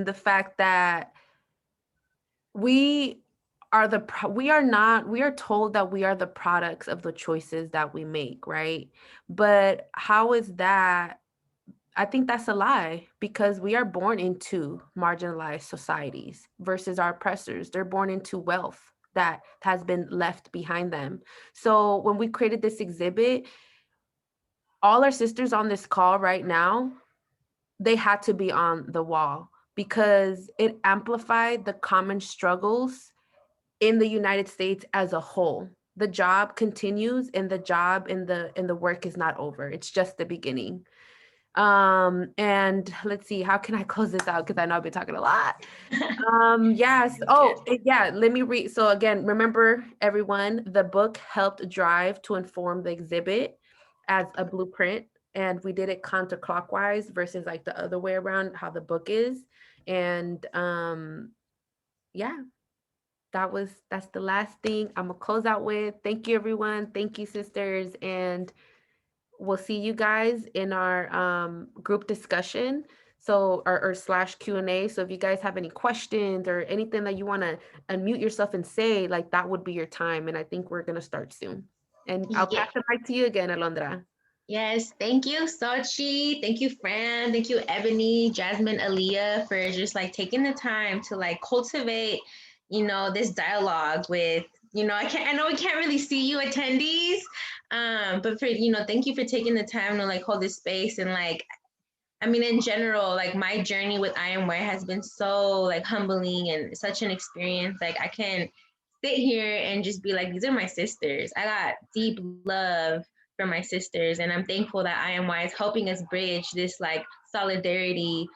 the fact that we we are told that we are the products of the choices that we make, right? But how is that? I think that's a lie, because we are born into marginalized societies versus our oppressors. They're born into wealth that has been left behind them. So when we created this exhibit, all our sisters on this call right now, they had to be on the wall because it amplified the common struggles in the United States as a whole. The job continues, and the job and the work is not over. It's just the beginning. And let's see, how can I close this out? Because I know I've been talking a lot. Yes. Oh, yeah. Let me read. So again, remember everyone, the book helped drive to inform the exhibit as a blueprint. And we did it counterclockwise versus like the other way around, how the book is. And yeah, that's the last thing I'm gonna close out with. Thank you, everyone. Thank you, sisters. And we'll see you guys in our group discussion. So, or slash Q&A. So if you guys have any questions or anything that you want to unmute yourself and say, like that would be your time. And I think we're going to start soon. And I'll Yeah. pass the mic to you again, Alondra. Yes, thank you, Sochi. Thank you, Fran. Thank you, Ebony, Jasmine, Aaliyah, for just like taking the time to like cultivate, you know, this dialogue with, you know, I know we can't really see you attendees, but for, you know, thank you for taking the time to like hold this space and like, I mean, in general, like my journey with I Am Where has been so like humbling and such an experience. Like I can sit here and just be like, these are my sisters. I got deep love for my sisters, and I'm thankful that IMY is helping us bridge this like solidarity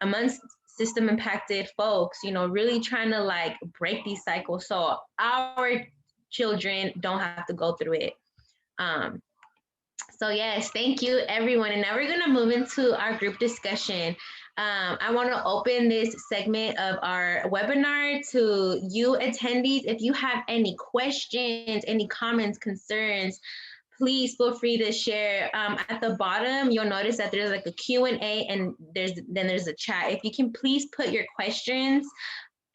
amongst system impacted folks. You know, really trying to like break these cycles so our children don't have to go through it. Um, so yes, thank you everyone. And now we're gonna move into our group discussion. I wanna open this segment of our webinar to you attendees. If you have any questions, any comments, concerns, please feel free to share. At the bottom, you'll notice that there's like a Q&A and there's a chat. If you can please put your questions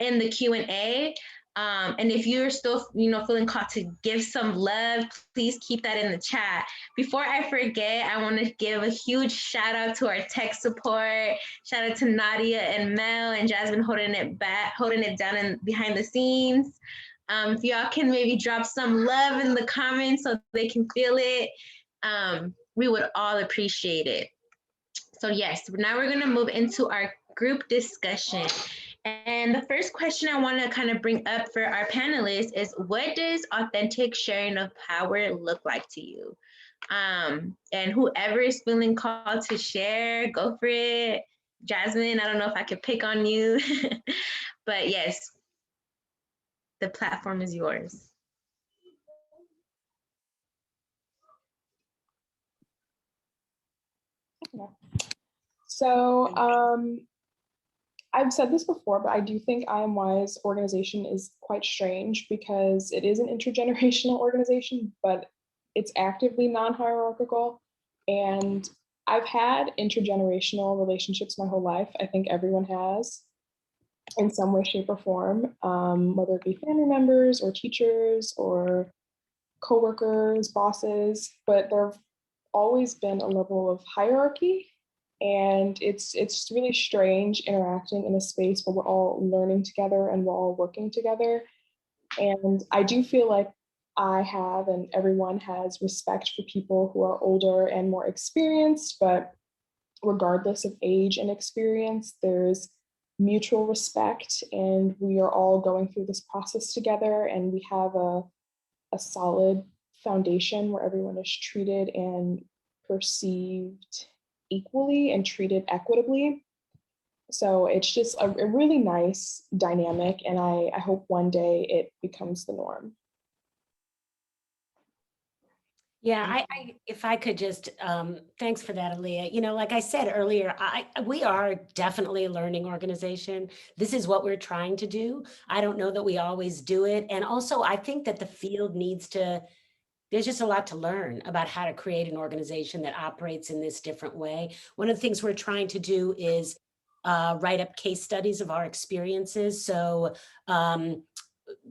in the Q&A. And if you're still, you know, feeling called to give some love, please keep that in the chat. Before I forget, I want to give a huge shout out to our tech support. Shout out to Nadia and Mel and Jasmine holding it down and behind the scenes. If y'all can maybe drop some love in the comments so they can feel it, we would all appreciate it. So yes, now we're gonna move into our group discussion. And the first question I want to kind of bring up for our panelists is, what does authentic sharing of power look like to you? And whoever is feeling called to share, go for it. Jasmine, I don't know if I could pick on you, but yes, the platform is yours. Yeah. So I've said this before, but I do think IMY's organization is quite strange because it is an intergenerational organization, but it's actively non-hierarchical. And I've had intergenerational relationships my whole life. I think everyone has in some way, shape, or form, whether it be family members or teachers or coworkers, bosses, but there've always been a level of hierarchy, and it's really strange interacting in a space where we're all learning together and we're all working together. And I do feel like I have, and everyone has, respect for people who are older and more experienced, but regardless of age and experience, there's mutual respect, and we are all going through this process together, and we have a solid foundation where everyone is treated and perceived equally and treated equitably. So it's just a really nice dynamic, and I hope one day it becomes the norm. Yeah, if I could just, thanks for that, Aaliyah. You know, like I said earlier, we are definitely a learning organization. This is what we're trying to do. I don't know that we always do it. And also, I think that the field needs to, there's just a lot to learn about how to create an organization that operates in this different way. One of the things we're trying to do is write up case studies of our experiences. So,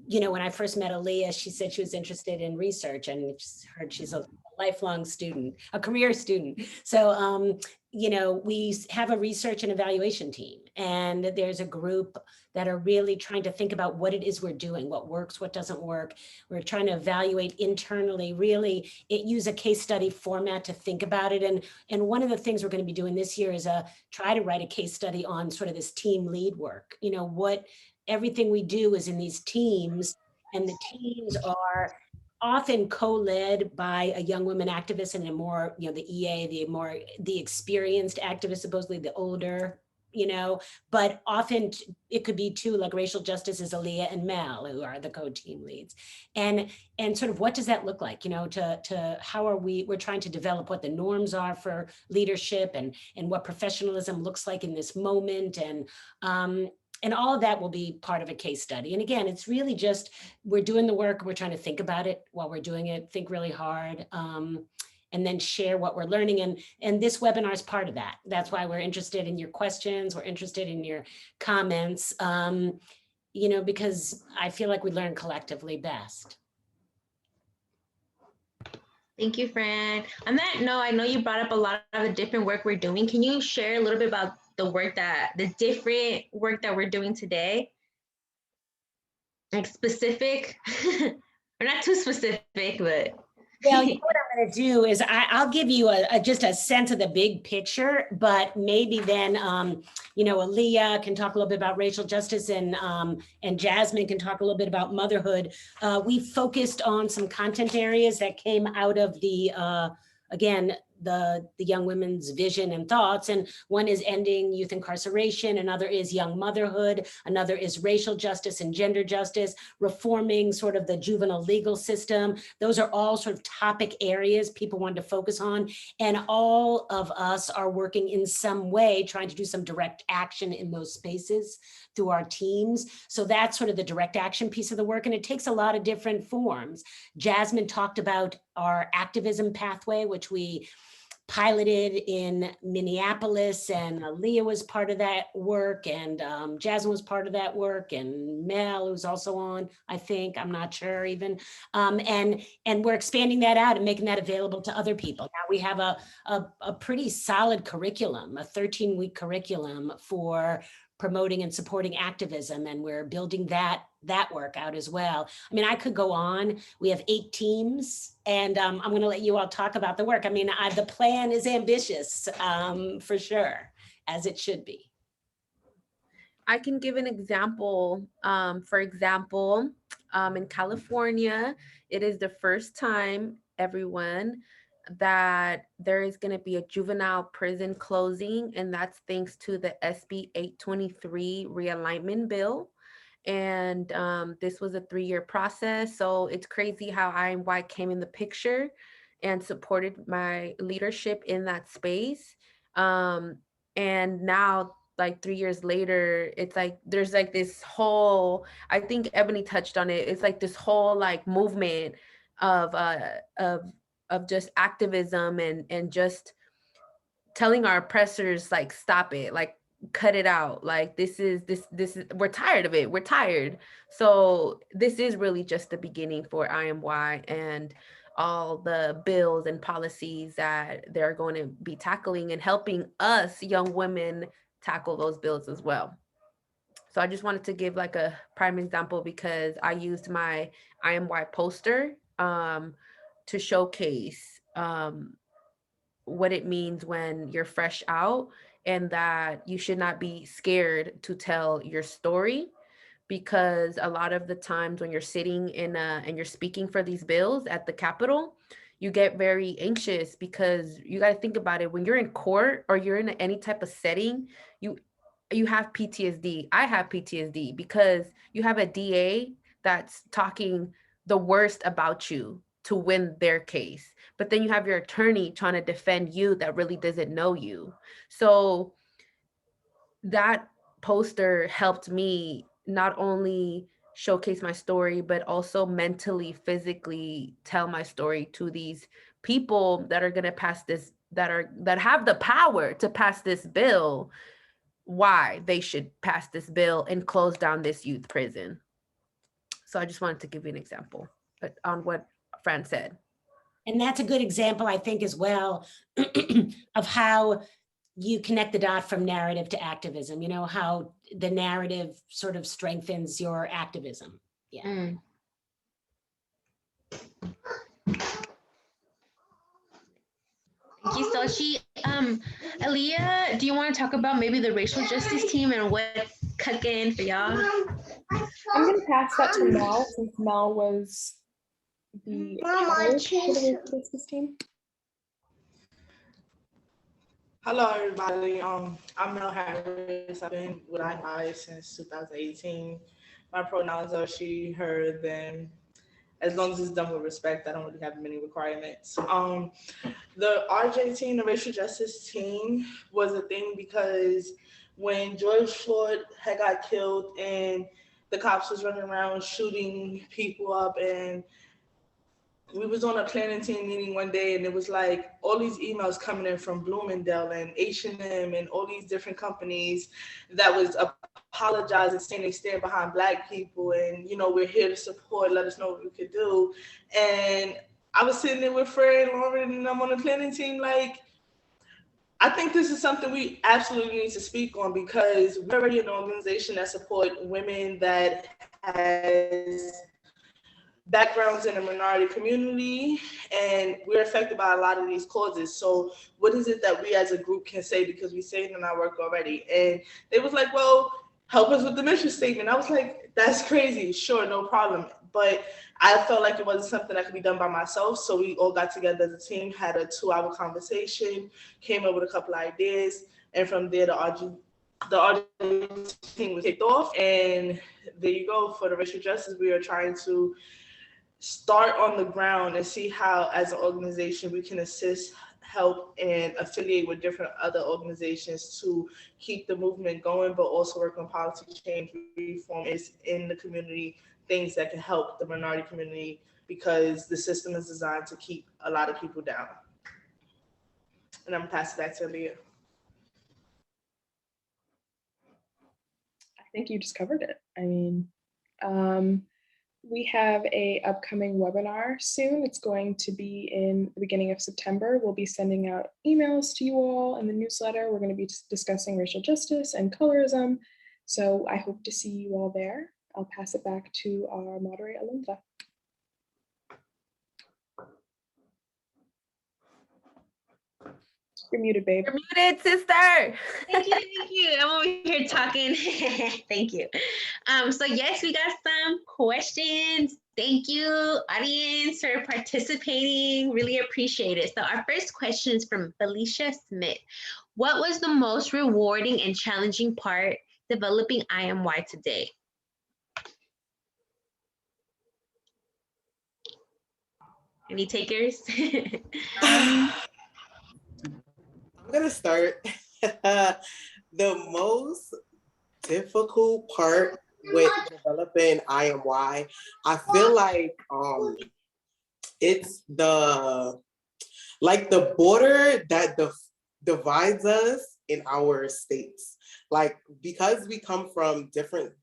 you know, when I first met Aaliyah, she said she was interested in research, and heard she's a lifelong student, a career student. So, you know, we have a research and evaluation team, and there's a group that are really trying to think about what it is we're doing, what works, what doesn't work. We're trying to evaluate internally, really use a case study format to think about it. And one of the things we're going to be doing this year is try to write a case study on sort of this team lead work. You know, what everything we do is in these teams, and the teams are often co-led by a young women activist and a more, you know, the EA, the experienced activist, supposedly the older, you know, but often it could be two, like racial justice is Aaliyah and Mel, who are the co-team leads. And sort of what does that look like, you know, to how are we're trying to develop what the norms are for leadership, and what professionalism looks like in this moment. And all of that will be part of a case study. And again, it's really just, we're doing the work, we're trying to think about it while we're doing it, think really hard, and then share what we're learning. And this webinar is part of that. That's why we're interested in your questions, we're interested in your comments, you know, because I feel like we learn collectively best. Thank you, Fran. On that note, I know you brought up a lot of the different work we're doing. Can you share a little bit about the different work that we're doing today? Like specific, or not too specific, but. Well, you know what I'm going to do is I'll give you just a sense of the big picture, but maybe then, you know, Aaliyah can talk a little bit about racial justice, and Jasmine can talk a little bit about motherhood. We focused on some content areas that came out of the, again, the young women's vision and thoughts. And one is ending youth incarceration, another is young motherhood, another is racial justice and gender justice, reforming sort of the juvenile legal system. Those are all sort of topic areas people wanted to focus on. And all of us are working in some way, trying to do some direct action in those spaces through our teams. So that's sort of the direct action piece of the work. And it takes a lot of different forms. Jasmine talked about our activism pathway, which we piloted in Minneapolis, and Aaliyah was part of that work, and Jasmine was part of that work, and Mel, who's also on, I think, I'm not sure even, and we're expanding that out and making that available to other people. Now we have a pretty solid curriculum, a 13-week curriculum for promoting and supporting activism, and we're building that work out as well. I mean, I could go on. We have 8 teams, and I'm going to let you all talk about the work. I mean, the plan is ambitious, for sure, as it should be. I can give an example. For example, in California, it is the first time, everyone, that there is going to be a juvenile prison closing, and that's thanks to the SB 823 realignment bill. And this was a 3-year process. So it's crazy how IMY came in the picture and supported my leadership in that space. And now, like 3 years later, it's like there's like this whole, I think Ebony touched on it, it's like this whole like movement of just activism and just telling our oppressors like stop it, like cut it out, like this is we're tired of it, we're tired. So this is really just the beginning for IMY and all the bills and policies that they're going to be tackling and helping us young women tackle those bills as well. So I just wanted to give like a prime example because I used my IMY poster to showcase what it means when you're fresh out, and that you should not be scared to tell your story, because a lot of the times when you're sitting and you're speaking for these bills at the Capitol, you get very anxious because you got to think about it. When you're in court or you're in any type of setting, you have PTSD. I have PTSD because you have a DA that's talking the worst about you to win their case. But then you have your attorney trying to defend you that really doesn't know you. So that poster helped me not only showcase my story, but also mentally, physically tell my story to these people that are going to pass this, that have the power to pass this bill, why they should pass this bill and close down this youth prison. So I just wanted to give you an example on what Fran said. And that's a good example, I think, as well, of how you connect the dot from narrative to activism, you know, how the narrative sort of strengthens your activism. Yeah. Thank you, Sochi. Aaliyah, do you want to talk about maybe the racial justice team and what's cooking for y'all? I'm going to pass that to Mel, since Mel was the catalyst for the racial justice team. Hello, everybody. I'm Mel Harris. I've been with IMY since 2018. My pronouns are she, her, them. As long as it's done with respect, I don't really have many requirements. The RJ team, the racial justice team, was a thing because when George Floyd had got killed and the cops was running around shooting people up, and we was on a planning team meeting one day, and it was like all these emails coming in from Bloomingdale and H&M and all these different companies that was apologizing, saying they stand behind Black people, and, you know, we're here to support, let us know what we could do. And I was sitting there with Fred, Lauren, and I'm on the planning team, like, I think this is something we absolutely need to speak on, because we're already an organization that support women that has backgrounds in the minority community, and we're affected by a lot of these causes. So what is it that we as a group can say, because we say it in our work already? And they was like, well, help us with the mission statement. I was like, that's crazy. Sure, no problem. But I felt like it wasn't something that could be done by myself. So we all got together as a team, had a 2-hour conversation, came up with a couple of ideas. And from there, the RJ team was kicked off. And there you go. For the racial justice, we are trying to start on the ground and see how, as an organization, we can assist, help, and affiliate with different other organizations to keep the movement going, but also work on policy change, reform is in the community, things that can help the minority community, because the system is designed to keep a lot of people down. And I'm gonna pass it back to Leah. I think you just covered it. I mean, we have a upcoming webinar soon. It's going to be in the beginning of September. We'll be sending out emails to you all in the newsletter. We're going to be discussing racial justice and colorism. So I hope to see you all there. I'll pass it back to our moderator, Alonza. You're muted, babe. You're muted, sister. Thank you. I'm over here talking. Thank you. So yes, we got some questions. Thank you, audience, for participating. Really appreciate it. So our first question is from Felicia Smith. What was the most rewarding and challenging part developing IMY today? Any takers? I'm gonna start. The most difficult part with developing IMY, I feel like it's the border that divides us in our states. Like because we come from different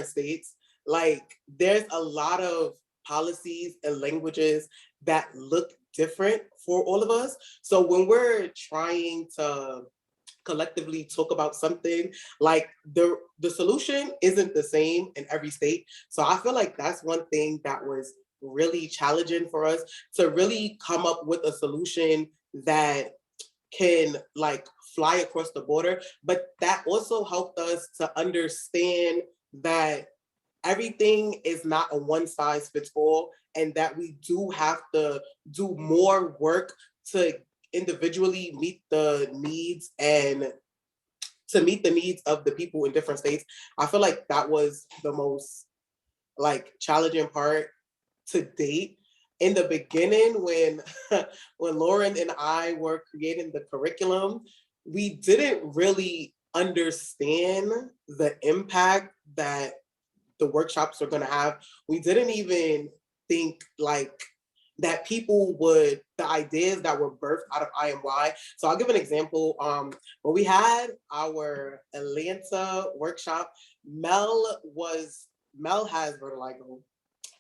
states, like there's a lot of policies and languages that look different for all of us. So when we're trying to collectively talk about something, like the solution isn't the same in every state. So I feel like that's one thing that was really challenging for us, to really come up with a solution that can like fly across the border, but that also helped us to understand that everything is not a one size fits all, and that we do have to do more work to individually meet the needs and to meet the needs of the people in different states. I feel like that was the most like challenging part to date. In the beginning, when when Lauren and I were creating the curriculum, we didn't really understand the impact that the workshops are going to have. We didn't even think like that people would, the ideas that were birthed out of IMY. So I'll give an example. When we had our Atlanta workshop, Mel has vitiligo,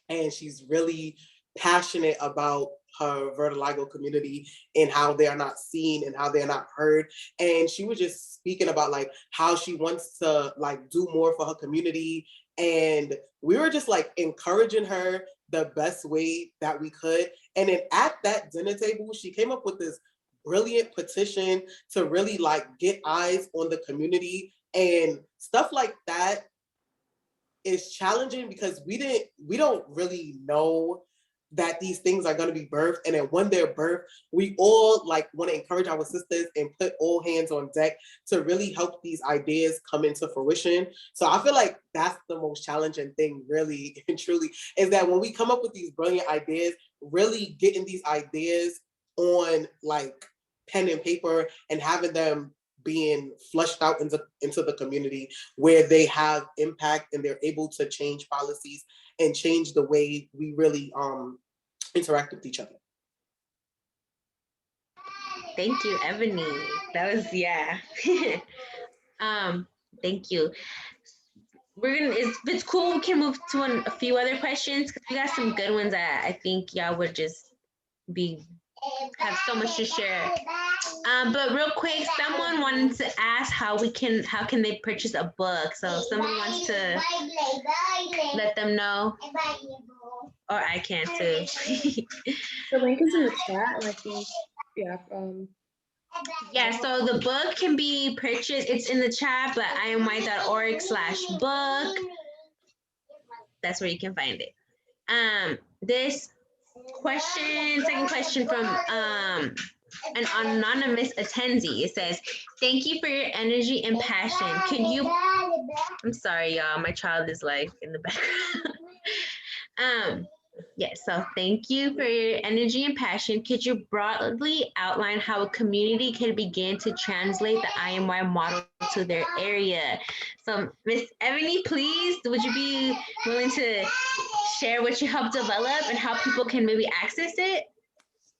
and she's really passionate about her vitiligo community and how they are not seen and how they're not heard. And she was just speaking about like how she wants to like do more for her community. And we were just like encouraging her the best way that we could. And then at that dinner table, she came up with this brilliant petition to really like get eyes on the community, and stuff like that is challenging because we don't really know that these things are going to be birthed. And then when they're birthed, we all like want to encourage our sisters and put all hands on deck to really help these ideas come into fruition. So I feel like that's the most challenging thing, really and truly, is that when we come up with these brilliant ideas, really getting these ideas on like pen and paper and having them being flushed out into the community where they have impact and they're able to change policies and change the way we really interact with each other. Thank you, Ebony. That was, yeah. Thank you. We're gonna, if it's cool, we can move to a few other questions because we got some good ones that I think y'all would just have so much to share. But real quick, someone wanted to ask how can they purchase a book? So if someone wants to let them know, or I can too. The link is in the chat, and I think, yeah. Yeah, so the book can be purchased. It's in the chat, but imy.org/book. That's where you can find it. This second question from an anonymous attendee. It says, "Thank you for your energy and passion. Could you?" I'm sorry, y'all. My child is like in the background. Yes, so thank you for your energy and passion. Could you broadly outline how a community can begin to translate the IMY model to their area? So Miss Ebony, please, would you be willing to share what you helped develop and how people can maybe access it?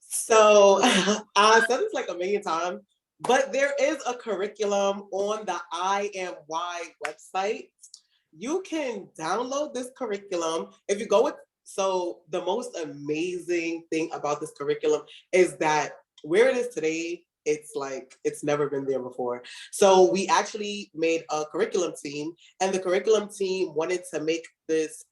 So I said this like a million times, but there is a curriculum on the IMY website. You can download this curriculum. If you go with, so the most amazing thing about this curriculum is that where it is today, it's like, it's never been there before. So we actually made a curriculum team, and the curriculum team wanted to make this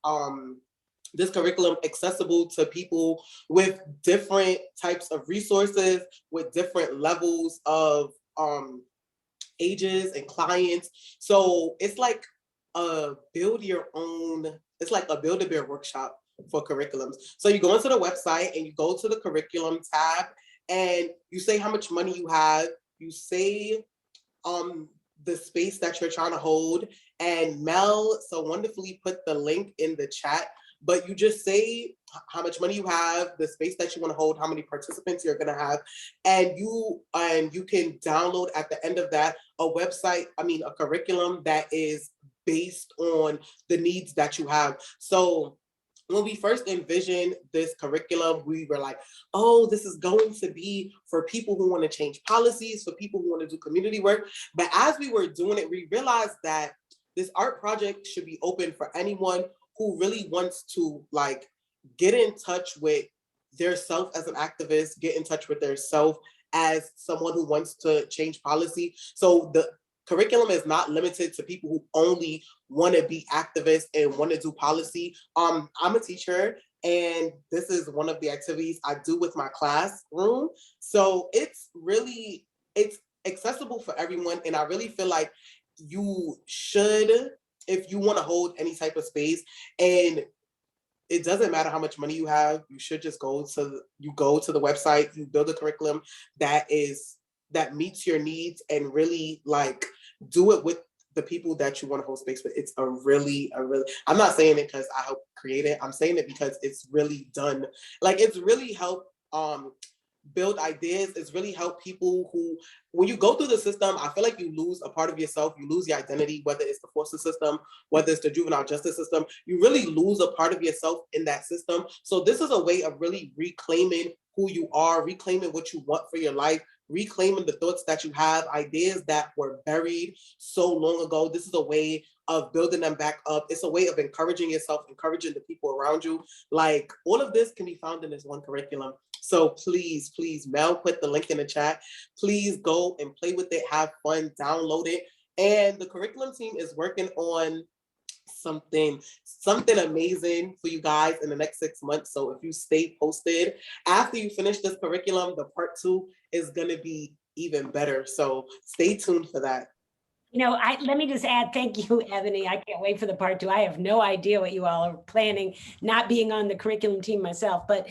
this curriculum accessible to people with different types of resources, with different levels of ages and clients. So it's like a build your own, it's like a build a bear workshop for curriculums. So you go into the website and you go to the curriculum tab and you say how much money you have, you say the space that you're trying to hold, and Mel so wonderfully put the link in the chat but you just say how much money you have, the space that you want to hold, how many participants you're going to have, and you can download at the end of that a curriculum that is based on the needs that you have. So when we first envisioned this curriculum, we were like, oh, this is going to be for people who want to change policies, for people who want to do community work. But as we were doing it, we realized that this art project should be open for anyone who really wants to like get in touch with their self as an activist, get in touch with their self as someone who wants to change policy. So the curriculum is not limited to people who only want to be activists and want to do policy. I'm a teacher, and this is one of the activities I do with my classroom. So it's accessible for everyone, and I really feel like you should, if you want to hold any type of space, and it doesn't matter how much money you have, you should just go to the website, you build a curriculum that meets your needs, and really like do it with the people that you want to hold space with. It's a really, I'm not saying it because I helped create it. I'm saying it because it's really done. Like it's really helped build ideas. It's really helped people who, when you go through the system, I feel like you lose a part of yourself. You lose your identity, whether it's the foster system, whether it's the juvenile justice system, you really lose a part of yourself in that system. So this is a way of really reclaiming who you are, reclaiming what you want for your life, reclaiming the thoughts that you have, ideas that were buried so long ago. This is a way of building them back up. It's a way of encouraging yourself, encouraging the people around you. Like all of this can be found in this one curriculum. So please, Mel put the link in the chat. Please go and play with it, have fun, download it. And the curriculum team is working on something amazing for you guys in the next 6 months. So if you stay posted, after you finish this curriculum, the part 2 is going to be even better. So stay tuned for that. You know, let me just add, thank you, Ebony. I can't wait for the part 2. I have no idea what you all are planning, not being on the curriculum team myself, but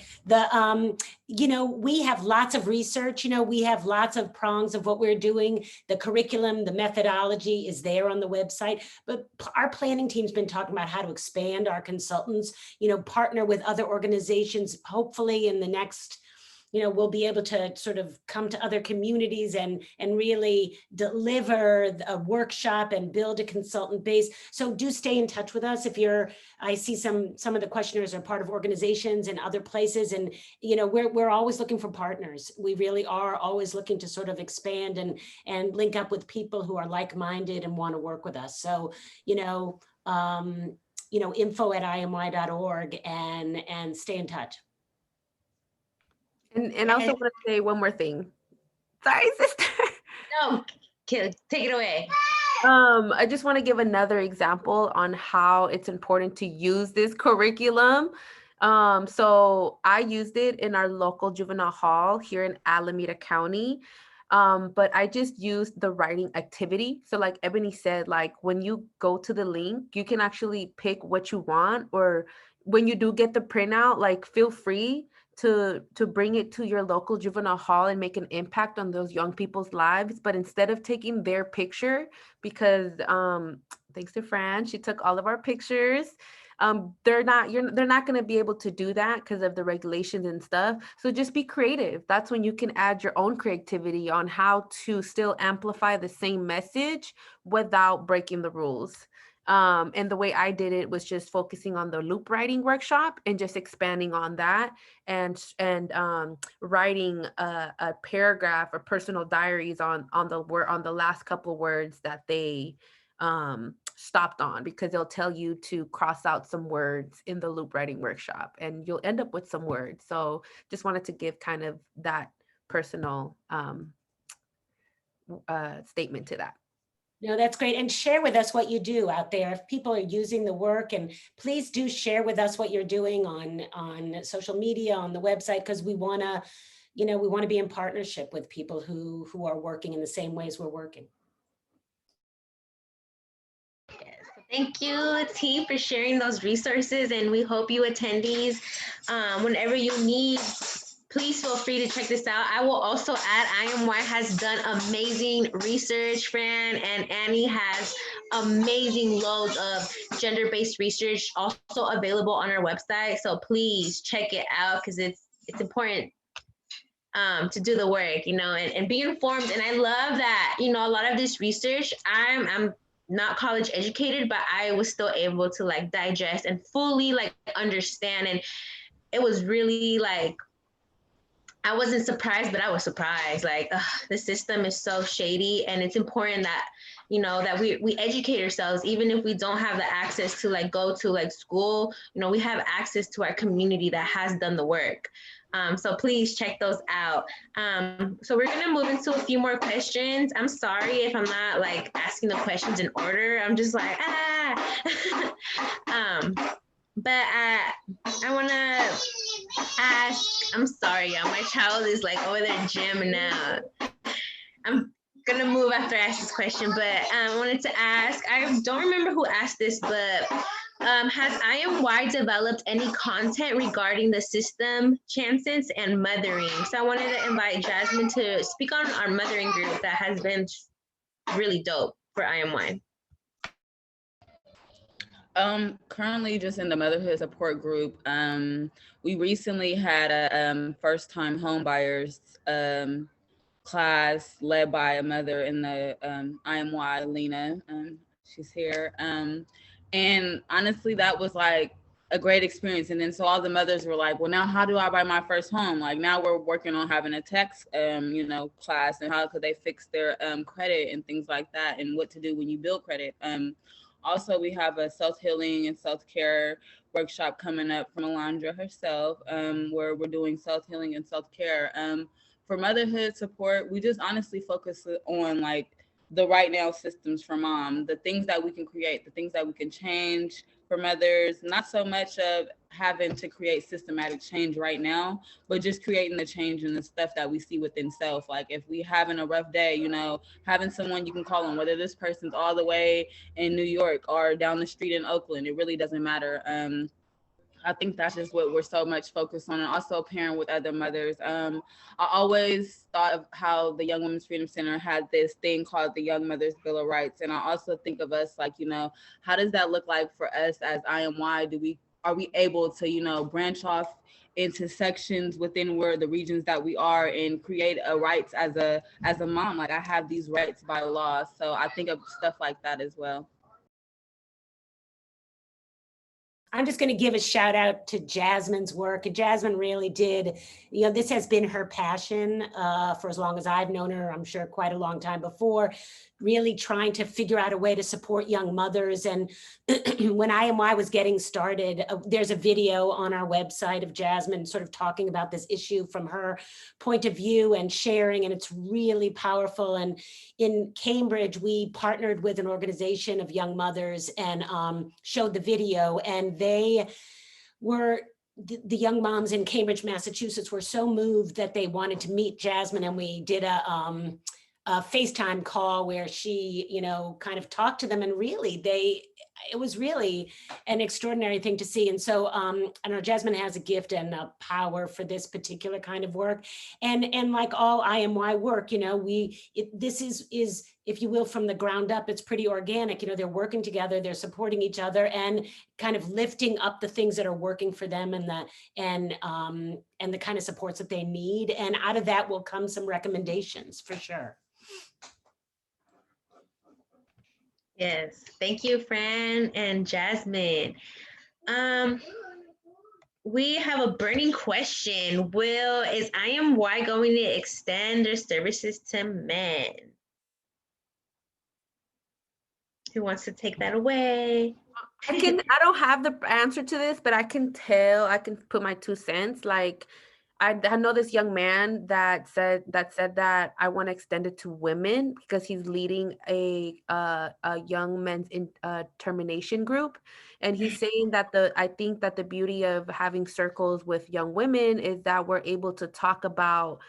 you know, we have lots of research, you know, we have lots of prongs of what we're doing. The curriculum, the methodology is there on the website, but our planning team's been talking about how to expand our consultants, you know, partner with other organizations, hopefully in the next, you know, we'll be able to sort of come to other communities and really deliver a workshop and build a consultant base. So do stay in touch with us. If I see some of the questioners are part of organizations and other places, and you know, we're always looking for partners. We really are always looking to sort of expand and link up with people who are like-minded and want to work with us. So, info@imwy.org and stay in touch. And I also want to say one more thing. Sorry, sister. No, take it away. I just want to give another example on how it's important to use this curriculum. So I used it in our local juvenile hall here in Alameda County. But I just used the writing activity. So like Ebony said, like when you go to the link, you can actually pick what you want, or when you do get the printout, like feel free to bring it to your local juvenile hall and make an impact on those young people's lives. But instead of taking their picture, because thanks to Fran, she took all of our pictures. They're not going to be able to do that because of the regulations and stuff. So just be creative. That's when you can add your own creativity on how to still amplify the same message without breaking the rules. And the way I did it was just focusing on the loop writing workshop and just expanding on that and writing a paragraph or personal diaries on the last couple words that they stopped on, because they'll tell you to cross out some words in the loop writing workshop and you'll end up with some words. So just wanted to give kind of that personal statement to that. No, that's great. And share with us what you do out there. If people are using the work, and please do share with us what you're doing on social media, on the website, because we want to be in partnership with people who are working in the same ways we're working. Yes. Thank you, team, for sharing those resources. And we hope you attendees, whenever you need please feel free to check this out. I will also add IMY has done amazing research, Fran, and Annie has amazing loads of gender-based research also available on our website. So please check it out because it's important to do the work, and be informed. And I love that, a lot of this research, I'm not college educated, but I was still able to like digest and fully like understand. And it was really like, I wasn't surprised, but I was surprised. Like, the system is so shady, and it's important that that we educate ourselves, even if we don't have the access to like go to like school. We have access to our community that has done the work. So please check those out. So we're gonna move into a few more questions. I'm sorry if I'm not like asking the questions in order. I'm just like um, but I wanna ask. I'm sorry, y'all. My child is like over there jamming now. I'm gonna move after I ask this question, but I wanted to ask. I don't remember who asked this, but has IMY developed any content regarding the system, chances, and mothering? So I wanted to invite Jasmine to speak on our mothering group that has been really dope for IMY. Currently just in the motherhood support group. We recently had a first-time home buyers class led by a mother in the IMY, Lena. She's here. And honestly, that was like a great experience. And then so all the mothers were like, well, now how do I buy my first home? Like now we're working on having a text, class, and how could they fix their credit and things like that, and what to do when you build credit. Also, we have a self-healing and self-care workshop coming up from Alondra herself, where we're doing self-healing and self-care. For motherhood support, we just honestly focus on like the right now systems for mom, the things that we can create, the things that we can change for mothers, not so much of having to create systematic change right now, but just creating the change in the stuff that we see within self. Like if we having a rough day, having someone you can call on, whether this person's all the way in New York or down the street in Oakland, it really doesn't matter. I think that's just what we're so much focused on, and also pairing with other mothers. I always thought of how the Young Women's Freedom Center had this thing called the Young Mothers Bill of Rights, and I also think of us like, how does that look like for us as IMY? Are we able to, branch off into sections within where the regions that we are and create a rights as a mom? Like I have these rights by law, so I think of stuff like that as well. I'm just going to give a shout out to Jasmine's work. Jasmine really did, this has been her passion for as long as I've known her, I'm sure quite a long time before, really trying to figure out a way to support young mothers. And when IMY was getting started, there's a video on our website of Jasmine sort of talking about this issue from her point of view and sharing, and it's really powerful. And in Cambridge, we partnered with an organization of young mothers and showed the video, and they were the young moms in Cambridge, Massachusetts were so moved that they wanted to meet Jasmine, and we did a FaceTime call where she, kind of talked to them, and really it was really an extraordinary thing to see. And so I know Jasmine has a gift and a power for this particular kind of work. And like all IMY work, this is, if you will, from the ground up, it's pretty organic. They're working together, they're supporting each other and kind of lifting up the things that are working for them and the kind of supports that they need. And out of that will come some recommendations for sure. Yes, thank you, Fran and Jasmine. We have a burning question. Is IMY going to extend their services to men? Who wants to take that away? I don't have the answer to this, but I can put my 2 cents. Like, I know this young man that said that I want to extend it to women because he's leading a young men's termination group, and he's saying that I think that the beauty of having circles with young women is that we're able to talk about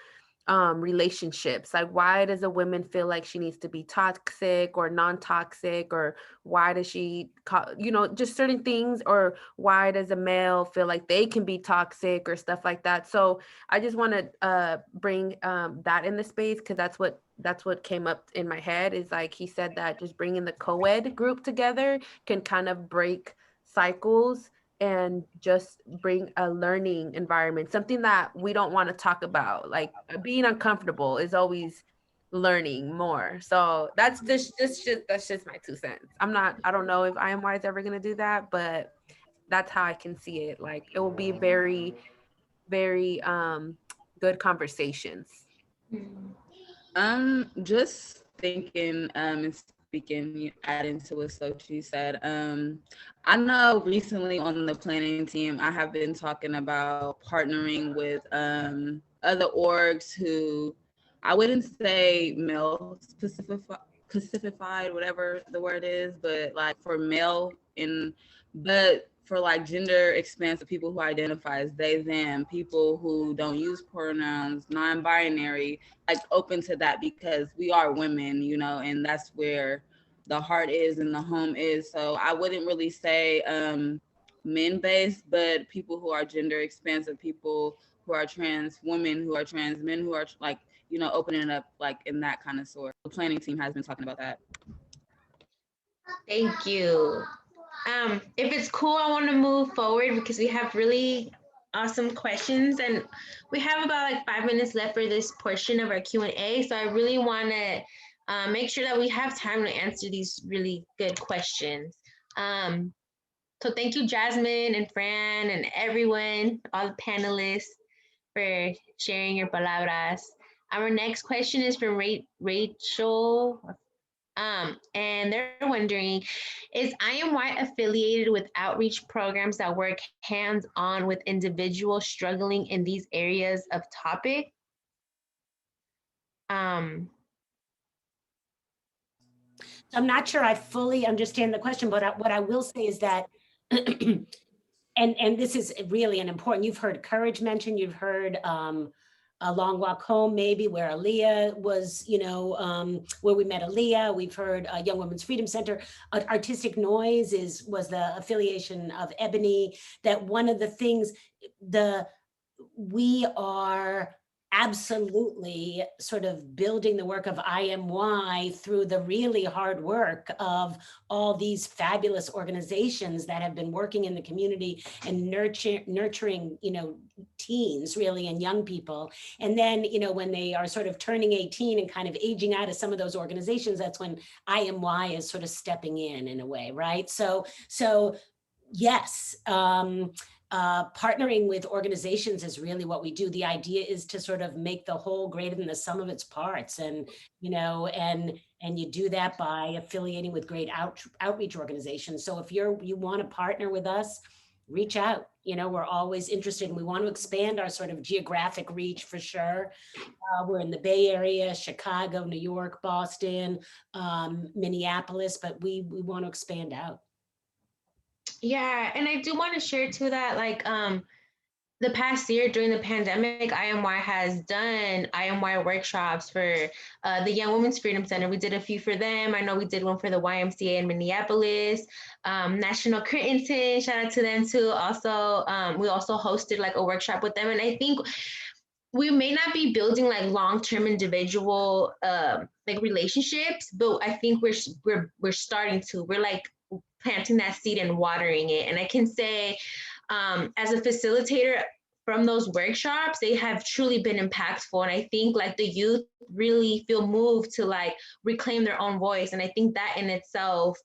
relationships? Like, why does a woman feel like she needs to be toxic or non-toxic, or why does she just certain things, or why does a male feel like they can be toxic or stuff like that? So I just want to bring that in the space, because that's what came up in my head, is like he said that just bringing the co-ed group together can kind of break cycles and just bring a learning environment, something that we don't want to talk about. Like, being uncomfortable is always learning more. So that's just my 2 cents. I don't know if IMY is ever going to do that, but that's how I can see it. Like, it will be very, very good conversations. Just thinking and speaking, adding to what Sochi said. I know recently on the planning team, I have been talking about partnering with other orgs who, I wouldn't say male specified, whatever the word is, but like for male but for like gender expansive people who identify as they, them, people who don't use pronouns, non-binary, like open to that, because we are women, and that's where the heart is and the home is. So I wouldn't really say men based, but people who are gender expansive, people who are trans women, who are trans men, who are like, opening it up like in that kind of sort. The planning team has been talking about that. Thank you. If it's cool, I want to move forward because we have really awesome questions, and we have about like 5 minutes left for this portion of our Q&A. So I really want to make sure that we have time to answer these really good questions. So thank you, Jasmine and Fran and everyone, all the panelists, for sharing your palabras. Our next question is from Rachel. And they're wondering, is IMY affiliated with outreach programs that work hands-on with individuals struggling in these areas of topic? I'm not sure I fully understand the question, but what I will say is that, and this is really an important, you've heard Courage mentioned, you've heard A Long Walk Home, maybe, where Aaliyah was, where we met Aaliyah. We've heard Young Women's Freedom Center. Artistic Noise was the affiliation of Ebony. That one of the things, we are absolutely sort of building the work of IMY through the really hard work of all these fabulous organizations that have been working in the community and nurturing, teens really, and young people. And then, when they are sort of turning 18 and kind of aging out of some of those organizations, that's when IMY is sort of stepping in a way, right? So yes, partnering with organizations is really what we do. The idea is to sort of make the whole greater than the sum of its parts, and and you do that by affiliating with great outreach organizations. So if you want to partner with us, reach out. We're always interested, and we want to expand our sort of geographic reach for sure. We're in the Bay Area, Chicago, New York, Boston, Minneapolis, but we want to expand out. Yeah, and I do want to share too that like the past year during the pandemic, IMY has done IMY workshops for the Young Women's Freedom Center. We did a few for them. I know we did one for the YMCA in Minneapolis, National Crittenton, shout out to them too. Also, we also hosted like a workshop with them. And I think we may not be building like long-term individual like relationships, but I think we're starting to. We're like planting that seed and watering it. And I can say, as a facilitator from those workshops, they have truly been impactful. And I think like the youth really feel moved to like reclaim their own voice. And I think that in itself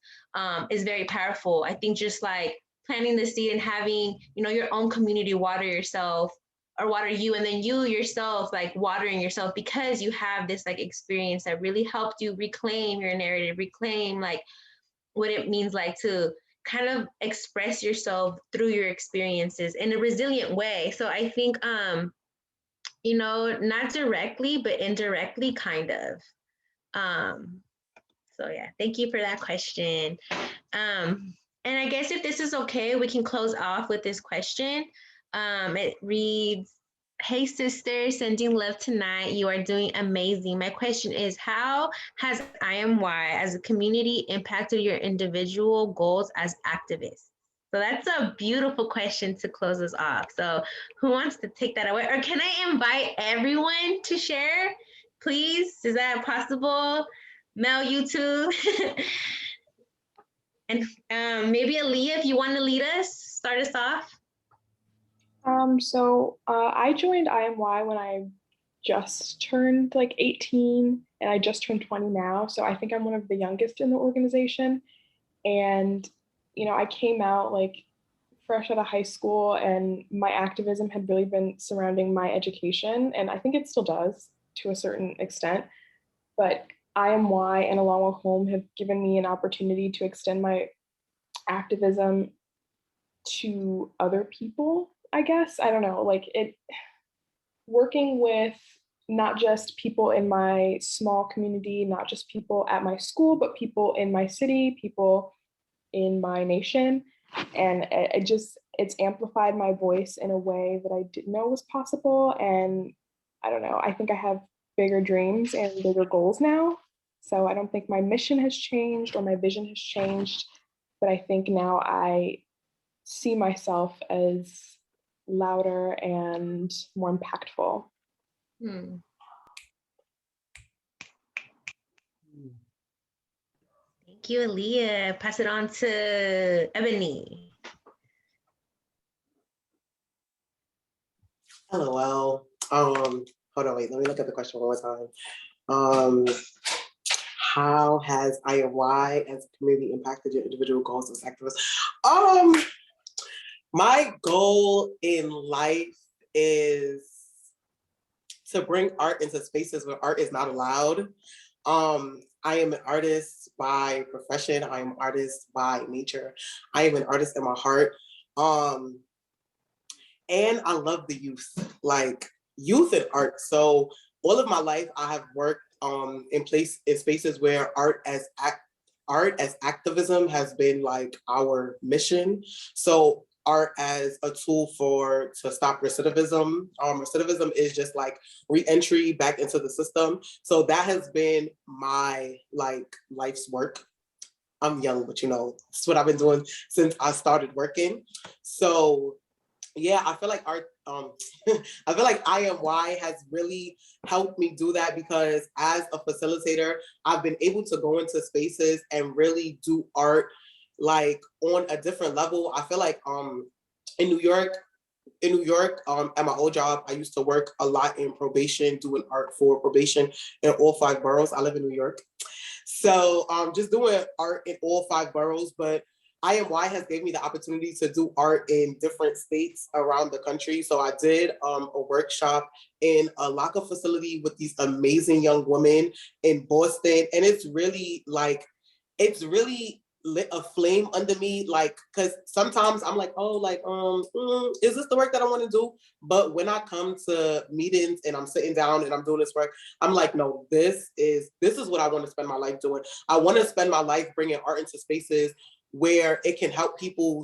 is very powerful. I think just like planting the seed and having, your own community water yourself or water you, and then you yourself like watering yourself because you have this like experience that really helped you reclaim your narrative, reclaim like what it means like to kind of express yourself through your experiences in a resilient way. So I think, not directly, but indirectly kind of. So yeah, thank you for that question. And I guess if this is okay, we can close off with this question. It reads, Hey sister, sending love tonight. You are doing amazing. My question is, how has IMY as a community impacted your individual goals as activists? So that's a beautiful question to close us off. So who wants to take that away? Or can I invite everyone to share? Please, is that possible? Mel, you too. And maybe Aaliyah, if you want to lead us, start us off. I joined IMY when I just turned like 18 and I just turned 20 now. So I think I'm one of the youngest in the organization. And, I came out like fresh out of high school and my activism had really been surrounding my education. And I think it still does to a certain extent. But IMY and Along With Home have given me an opportunity to extend my activism to other people, I guess. I don't know, like working with not just people in my small community, not just people at my school, but people in my city, people in my nation. And it's amplified my voice in a way that I didn't know was possible. And I don't know, I think I have bigger dreams and bigger goals now. So I don't think my mission has changed or my vision has changed, but I think now I see myself as louder and more impactful. Thank you, Aaliyah. Pass it on to Ebony. LOL. Hold on, wait, let me look at the question one more time. How has IMY as a community impacted your individual goals as activists? My goal in life is to bring art into spaces where art is not allowed. I am an artist by profession. I am an artist by nature. I am an artist in my heart. And I love the youth, like youth and art. So all of my life, I have worked in spaces where art as activism has been like our mission. So art as a tool to stop recidivism. Recidivism is just like re-entry back into the system. So that has been my like life's work. I'm young, but it's what I've been doing since I started working. So yeah, I feel like art, I feel like IMY has really helped me do that because as a facilitator, I've been able to go into spaces and really do art like on a different level. I feel like in New York, at my old job, I used to work a lot in probation, doing art for probation in all 5 boroughs. I live in New York. So just doing art in all 5 boroughs, but IMY has gave me the opportunity to do art in different states around the country. So I did a workshop in a lockup facility with these amazing young women in Boston. And it's really lit a flame under me, like, because sometimes I'm like, oh, like, is this the work that I want to do? But when I come to meetings and I'm sitting down and I'm doing this work, I'm like, no, this is what I want to spend my life doing. I want to spend my life bringing art into spaces where it can help people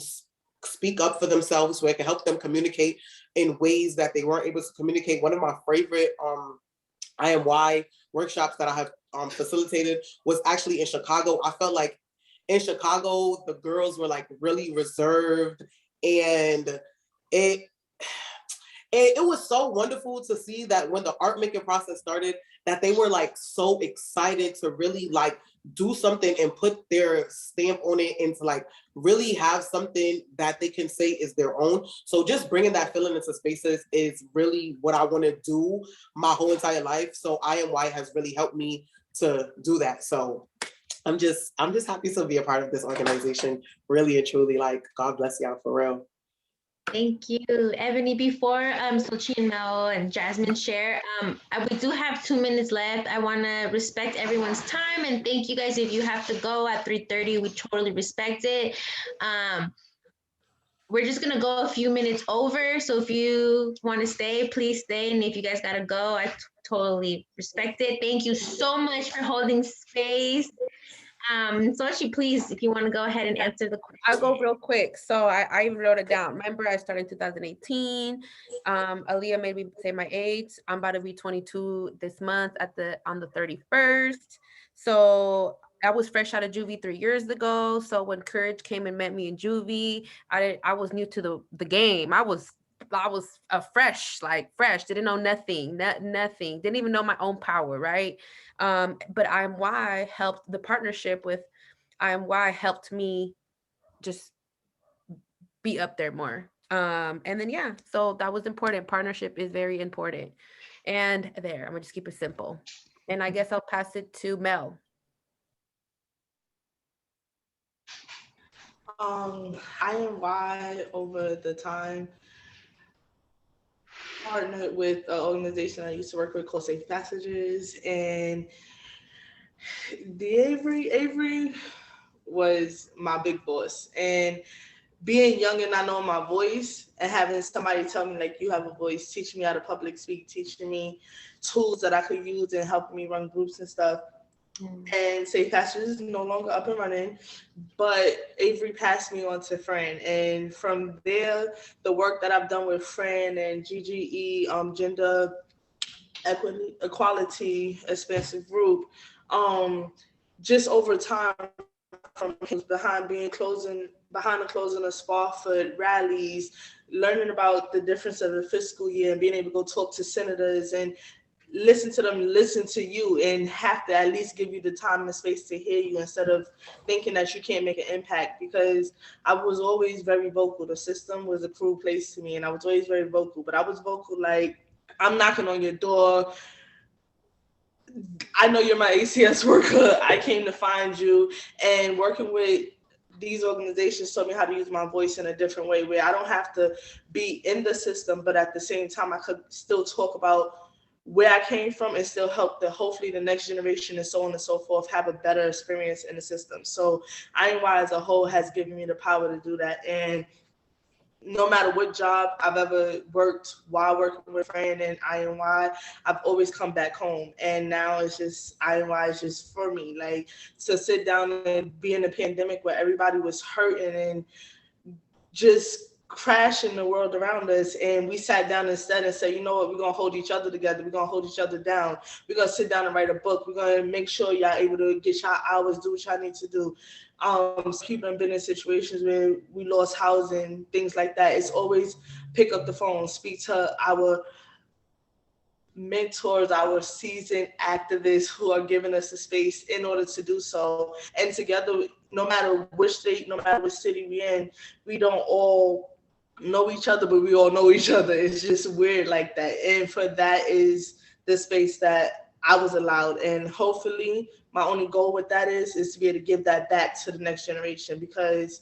speak up for themselves, where it can help them communicate in ways that they weren't able to communicate. One of my favorite IMY workshops that I have facilitated was actually in Chicago. I felt like in Chicago, the girls were like really reserved, and it was so wonderful to see that when the art making process started, that they were like so excited to really like do something and put their stamp on it and to like really have something that they can say is their own. So just bringing that feeling into spaces is really what I want to do my whole entire life. So IMY has really helped me to do that. So I'm just happy to be a part of this organization, really and truly. Like, God bless y'all for real. Thank you, Ebony. Before Sochi and Mel and Jasmine share, we do have 2 minutes left. I want to respect everyone's time and thank you guys. If you have to go at 3:30, we totally respect it. We're just gonna go a few minutes over. So if you want to stay, please stay. And if you guys gotta go, I totally respect it. Thank you so much for holding space. Sochi, please, if you want to go ahead and answer the question. I'll go real quick. So I wrote it down. Remember, I started in 2018. Aaliyah made me say my age. I'm about to be 22 this month on the 31st. So I was fresh out of juvie 3 years ago. So when Courage came and met me in juvie, I was new to the game. I was fresh, didn't know nothing, nothing, didn't even know my own power, right? But IMY helped, the partnership with IMY helped me just be up there more. And then, yeah, so that was important. Partnership is very important. And there, I'm gonna just keep it simple. And I guess I'll pass it to Mel. IMY over the time partnered with an organization I used to work with called Safe Passages, and the Avery was my big boss. And being young and not knowing my voice and having somebody tell me, like, you have a voice, teaching me how to public speak, teaching me tools that I could use and helping me run groups and stuff. And Safe Passages is no longer up and running, but Avery passed me on to Fran. And from there, the work that I've done with Fran and GGE, Gender Equality Expansive Group, just over time, from behind the closing of Spofford rallies, learning about the difference of the fiscal year and being able to go talk to senators and listen to them, listen to you, and have to at least give you the time and space to hear you instead of thinking that you can't make an impact. Because I was always very vocal. The system was a cruel place to me, and I was always very vocal. But I was vocal like, I'm knocking on your door. I know you're my ACS worker. I came to find you. And working with these organizations taught me how to use my voice in a different way, where I don't have to be in the system, but at the same time, I could still talk about where I came from and still help hopefully the next generation and so on and so forth have a better experience in the system. So INY as a whole has given me the power to do that. And no matter what job I've ever worked while working with Fran and INY, I've always come back home. And now it's just, INY is just for me. Like, to sit down and be in a pandemic where everybody was hurting and just crashing the world around us, and we sat down instead and said, you know what, we're gonna hold each other together, we're gonna hold each other down, we're gonna sit down and write a book, we're gonna make sure y'all able to get y'all hours, do what y'all need to do. People have been in situations where we lost housing, things like that. It's always pick up the phone, speak to our mentors, our seasoned activists who are giving us the space in order to do so. And together, no matter which state, no matter which city we're in, we don't all know each other, but we all know each other. It's just weird like that. And for that is the space that I was allowed. And hopefully my only goal with that is to be able to give that back to the next generation, because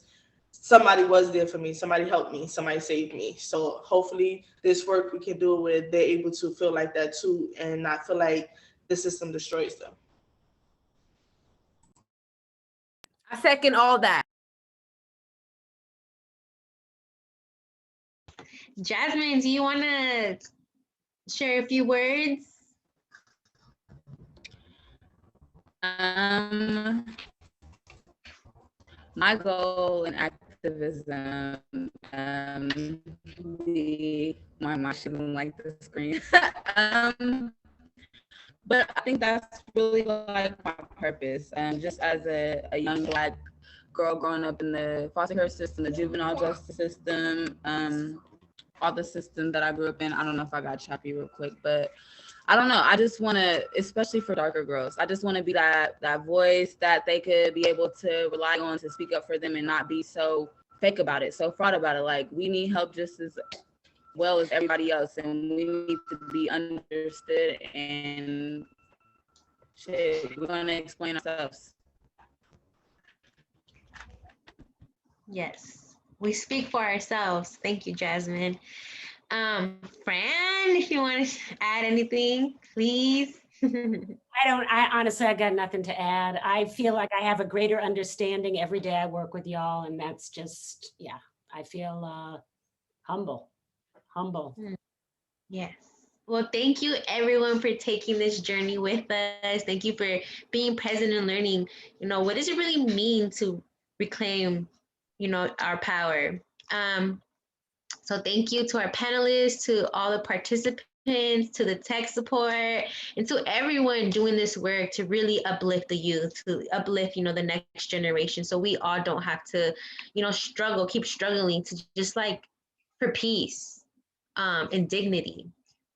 somebody was there for me, somebody helped me, somebody saved me. So hopefully this work we can do where they're able to feel like that too and not feel like the system destroys them. I second all that. Jasmine, do you want to share a few words? My goal in activism, my shouldn't like the screen. But I think that's really like my purpose. Just as a young Black girl growing up in the foster care system, the juvenile justice system, all the systems that I grew up in. I don't know if I got choppy real quick, but I don't know. I just want to, especially for darker girls, I just want to be that voice that they could be able to rely on to speak up for them and not be so fake about it, so fraud about it. Like, we need help just as well as everybody else, and we need to be understood, and shit, we're going to explain ourselves. Yes, we speak for ourselves. Thank you, Jasmine. Fran, if you want to add anything, please. I honestly, I got nothing to add. I feel like I have a greater understanding every day I work with y'all, and that's just, yeah, I feel humble. Yes. Well, thank you everyone for taking this journey with us. Thank you for being present and learning, what does it really mean to reclaim, our power. Um, So thank you to our panelists, to all the participants, to the tech support, and to everyone doing this work to really uplift the youth, to uplift, the next generation. So we all don't have to, struggle, keep struggling to just like for peace and dignity.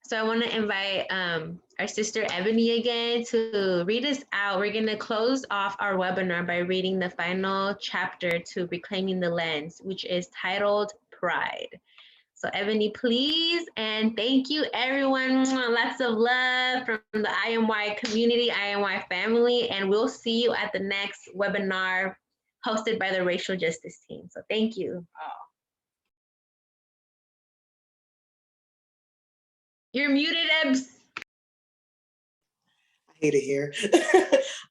So I want to invite our sister Ebony again to read us out. We're going to close off our webinar by reading the final chapter to Reclaiming the Lens, which is titled Pride. So Ebony, please, and thank you everyone. Lots of love from the IMY community, IMY family, and we'll see you at the next webinar hosted by the Racial Justice Team. So thank you. You're muted, Ebs. I hate it here.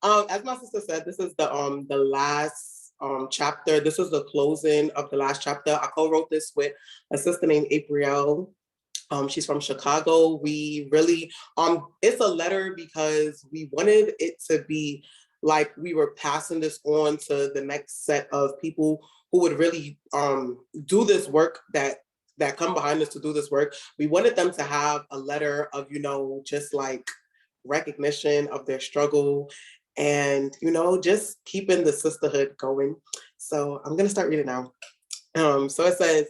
As my sister said, this is the last chapter. This is the closing of the last chapter. I co-wrote this with a sister named April. She's from Chicago. We really, it's a letter because we wanted it to be like we were passing this on to the next set of people who would really do this work that come behind us to do this work. We wanted them to have a letter of, just like recognition of their struggle and, just keeping the sisterhood going. So I'm gonna start reading now. So it says,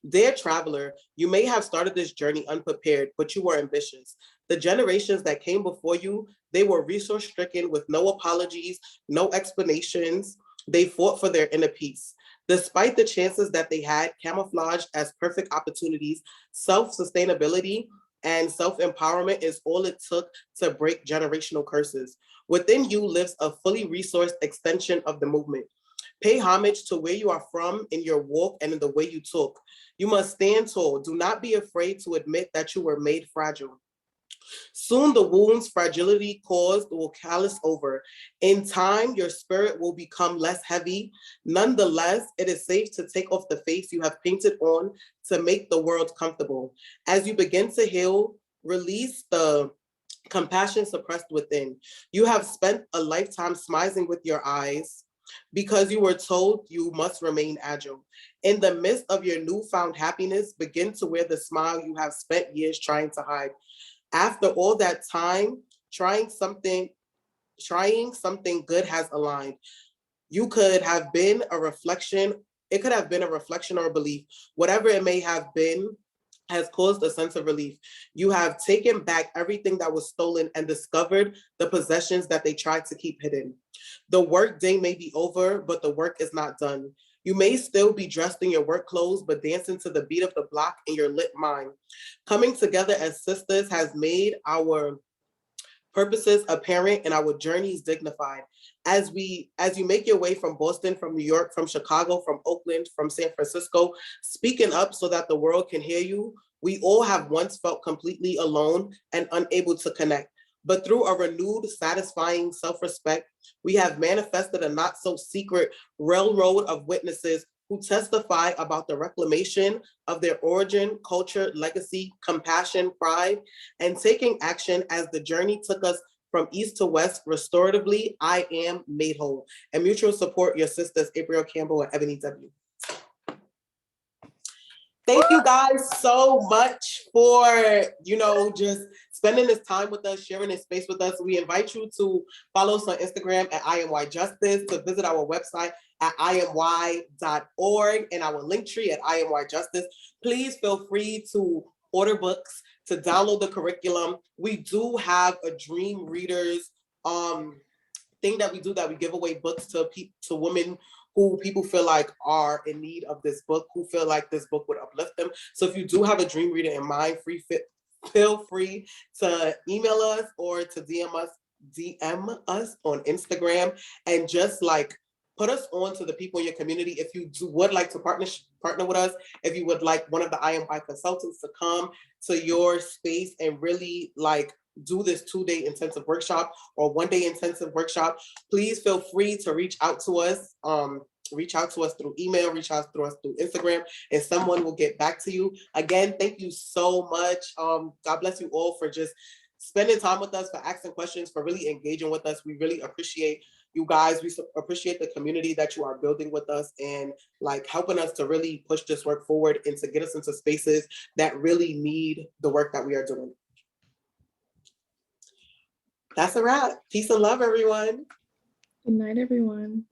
"Dear traveler, you may have started this journey unprepared, but you were ambitious. The generations that came before you, they were resource stricken with no apologies, no explanations. They fought for their inner peace. Despite the chances that they had camouflaged as perfect opportunities, self-sustainability and self-empowerment is all it took to break generational curses. Within you lives a fully resourced extension of the movement. Pay homage to where you are from in your walk and in the way you talk. You must stand tall. Do not be afraid to admit that you were made fragile. Soon the wounds fragility caused will callous over. In time, your spirit will become less heavy. Nonetheless, it is safe to take off the face you have painted on to make the world comfortable. As you begin to heal, release the compassion suppressed within. You have spent a lifetime smizing with your eyes because you were told you must remain agile. In the midst of your newfound happiness, begin to wear the smile you have spent years trying to hide. After all that time, trying something good has aligned. You could have been a reflection. It could have been a reflection or a belief. Whatever it may have been has caused a sense of relief. You have taken back everything that was stolen and discovered the possessions that they tried to keep hidden. The work day may be over, but the work is not done. You may still be dressed in your work clothes, but dancing to the beat of the block in your lit mind. Coming together as sisters has made our purposes apparent and our journeys dignified. As you make your way from Boston, from New York, from Chicago, from Oakland, from San Francisco, speaking up so that the world can hear you, we all have once felt completely alone and unable to connect. But through a renewed, satisfying self-respect, we have manifested a not so secret railroad of witnesses who testify about the reclamation of their origin, culture, legacy, compassion, pride, and taking action as the journey took us from east to west restoratively. I am made whole. And mutual support, your sisters, April Campbell and Ebony W. Thank you guys so much for, just spending this time with us, sharing this space with us. We invite you to follow us on Instagram at IMYJustice, to visit our website at imy.org and our link tree at IMYJustice. Please feel free to order books, to download the curriculum. We do have a Dream Readers thing that we do, that we give away books to women who people feel like are in need of this book, who feel like this book would uplift them. So if you do have a dream reader in mind, feel free to email us or to DM us on Instagram, and just like put us on to the people in your community. If you would like to partner with us, if you would like one of the IMY consultants to come to your space and really like do this 2-day intensive workshop or 1-day intensive workshop, please feel free to reach out to us. reach out to us through email, reach out to us through Instagram, and someone will get back to you. Again, thank you so much. God bless you all for just spending time with us, for asking questions, for really engaging with us. We really appreciate you guys. We appreciate the community that you are building with us and like helping us to really push this work forward and to get us into spaces that really need the work that we are doing. That's a wrap. Peace and love, everyone. Good night, everyone.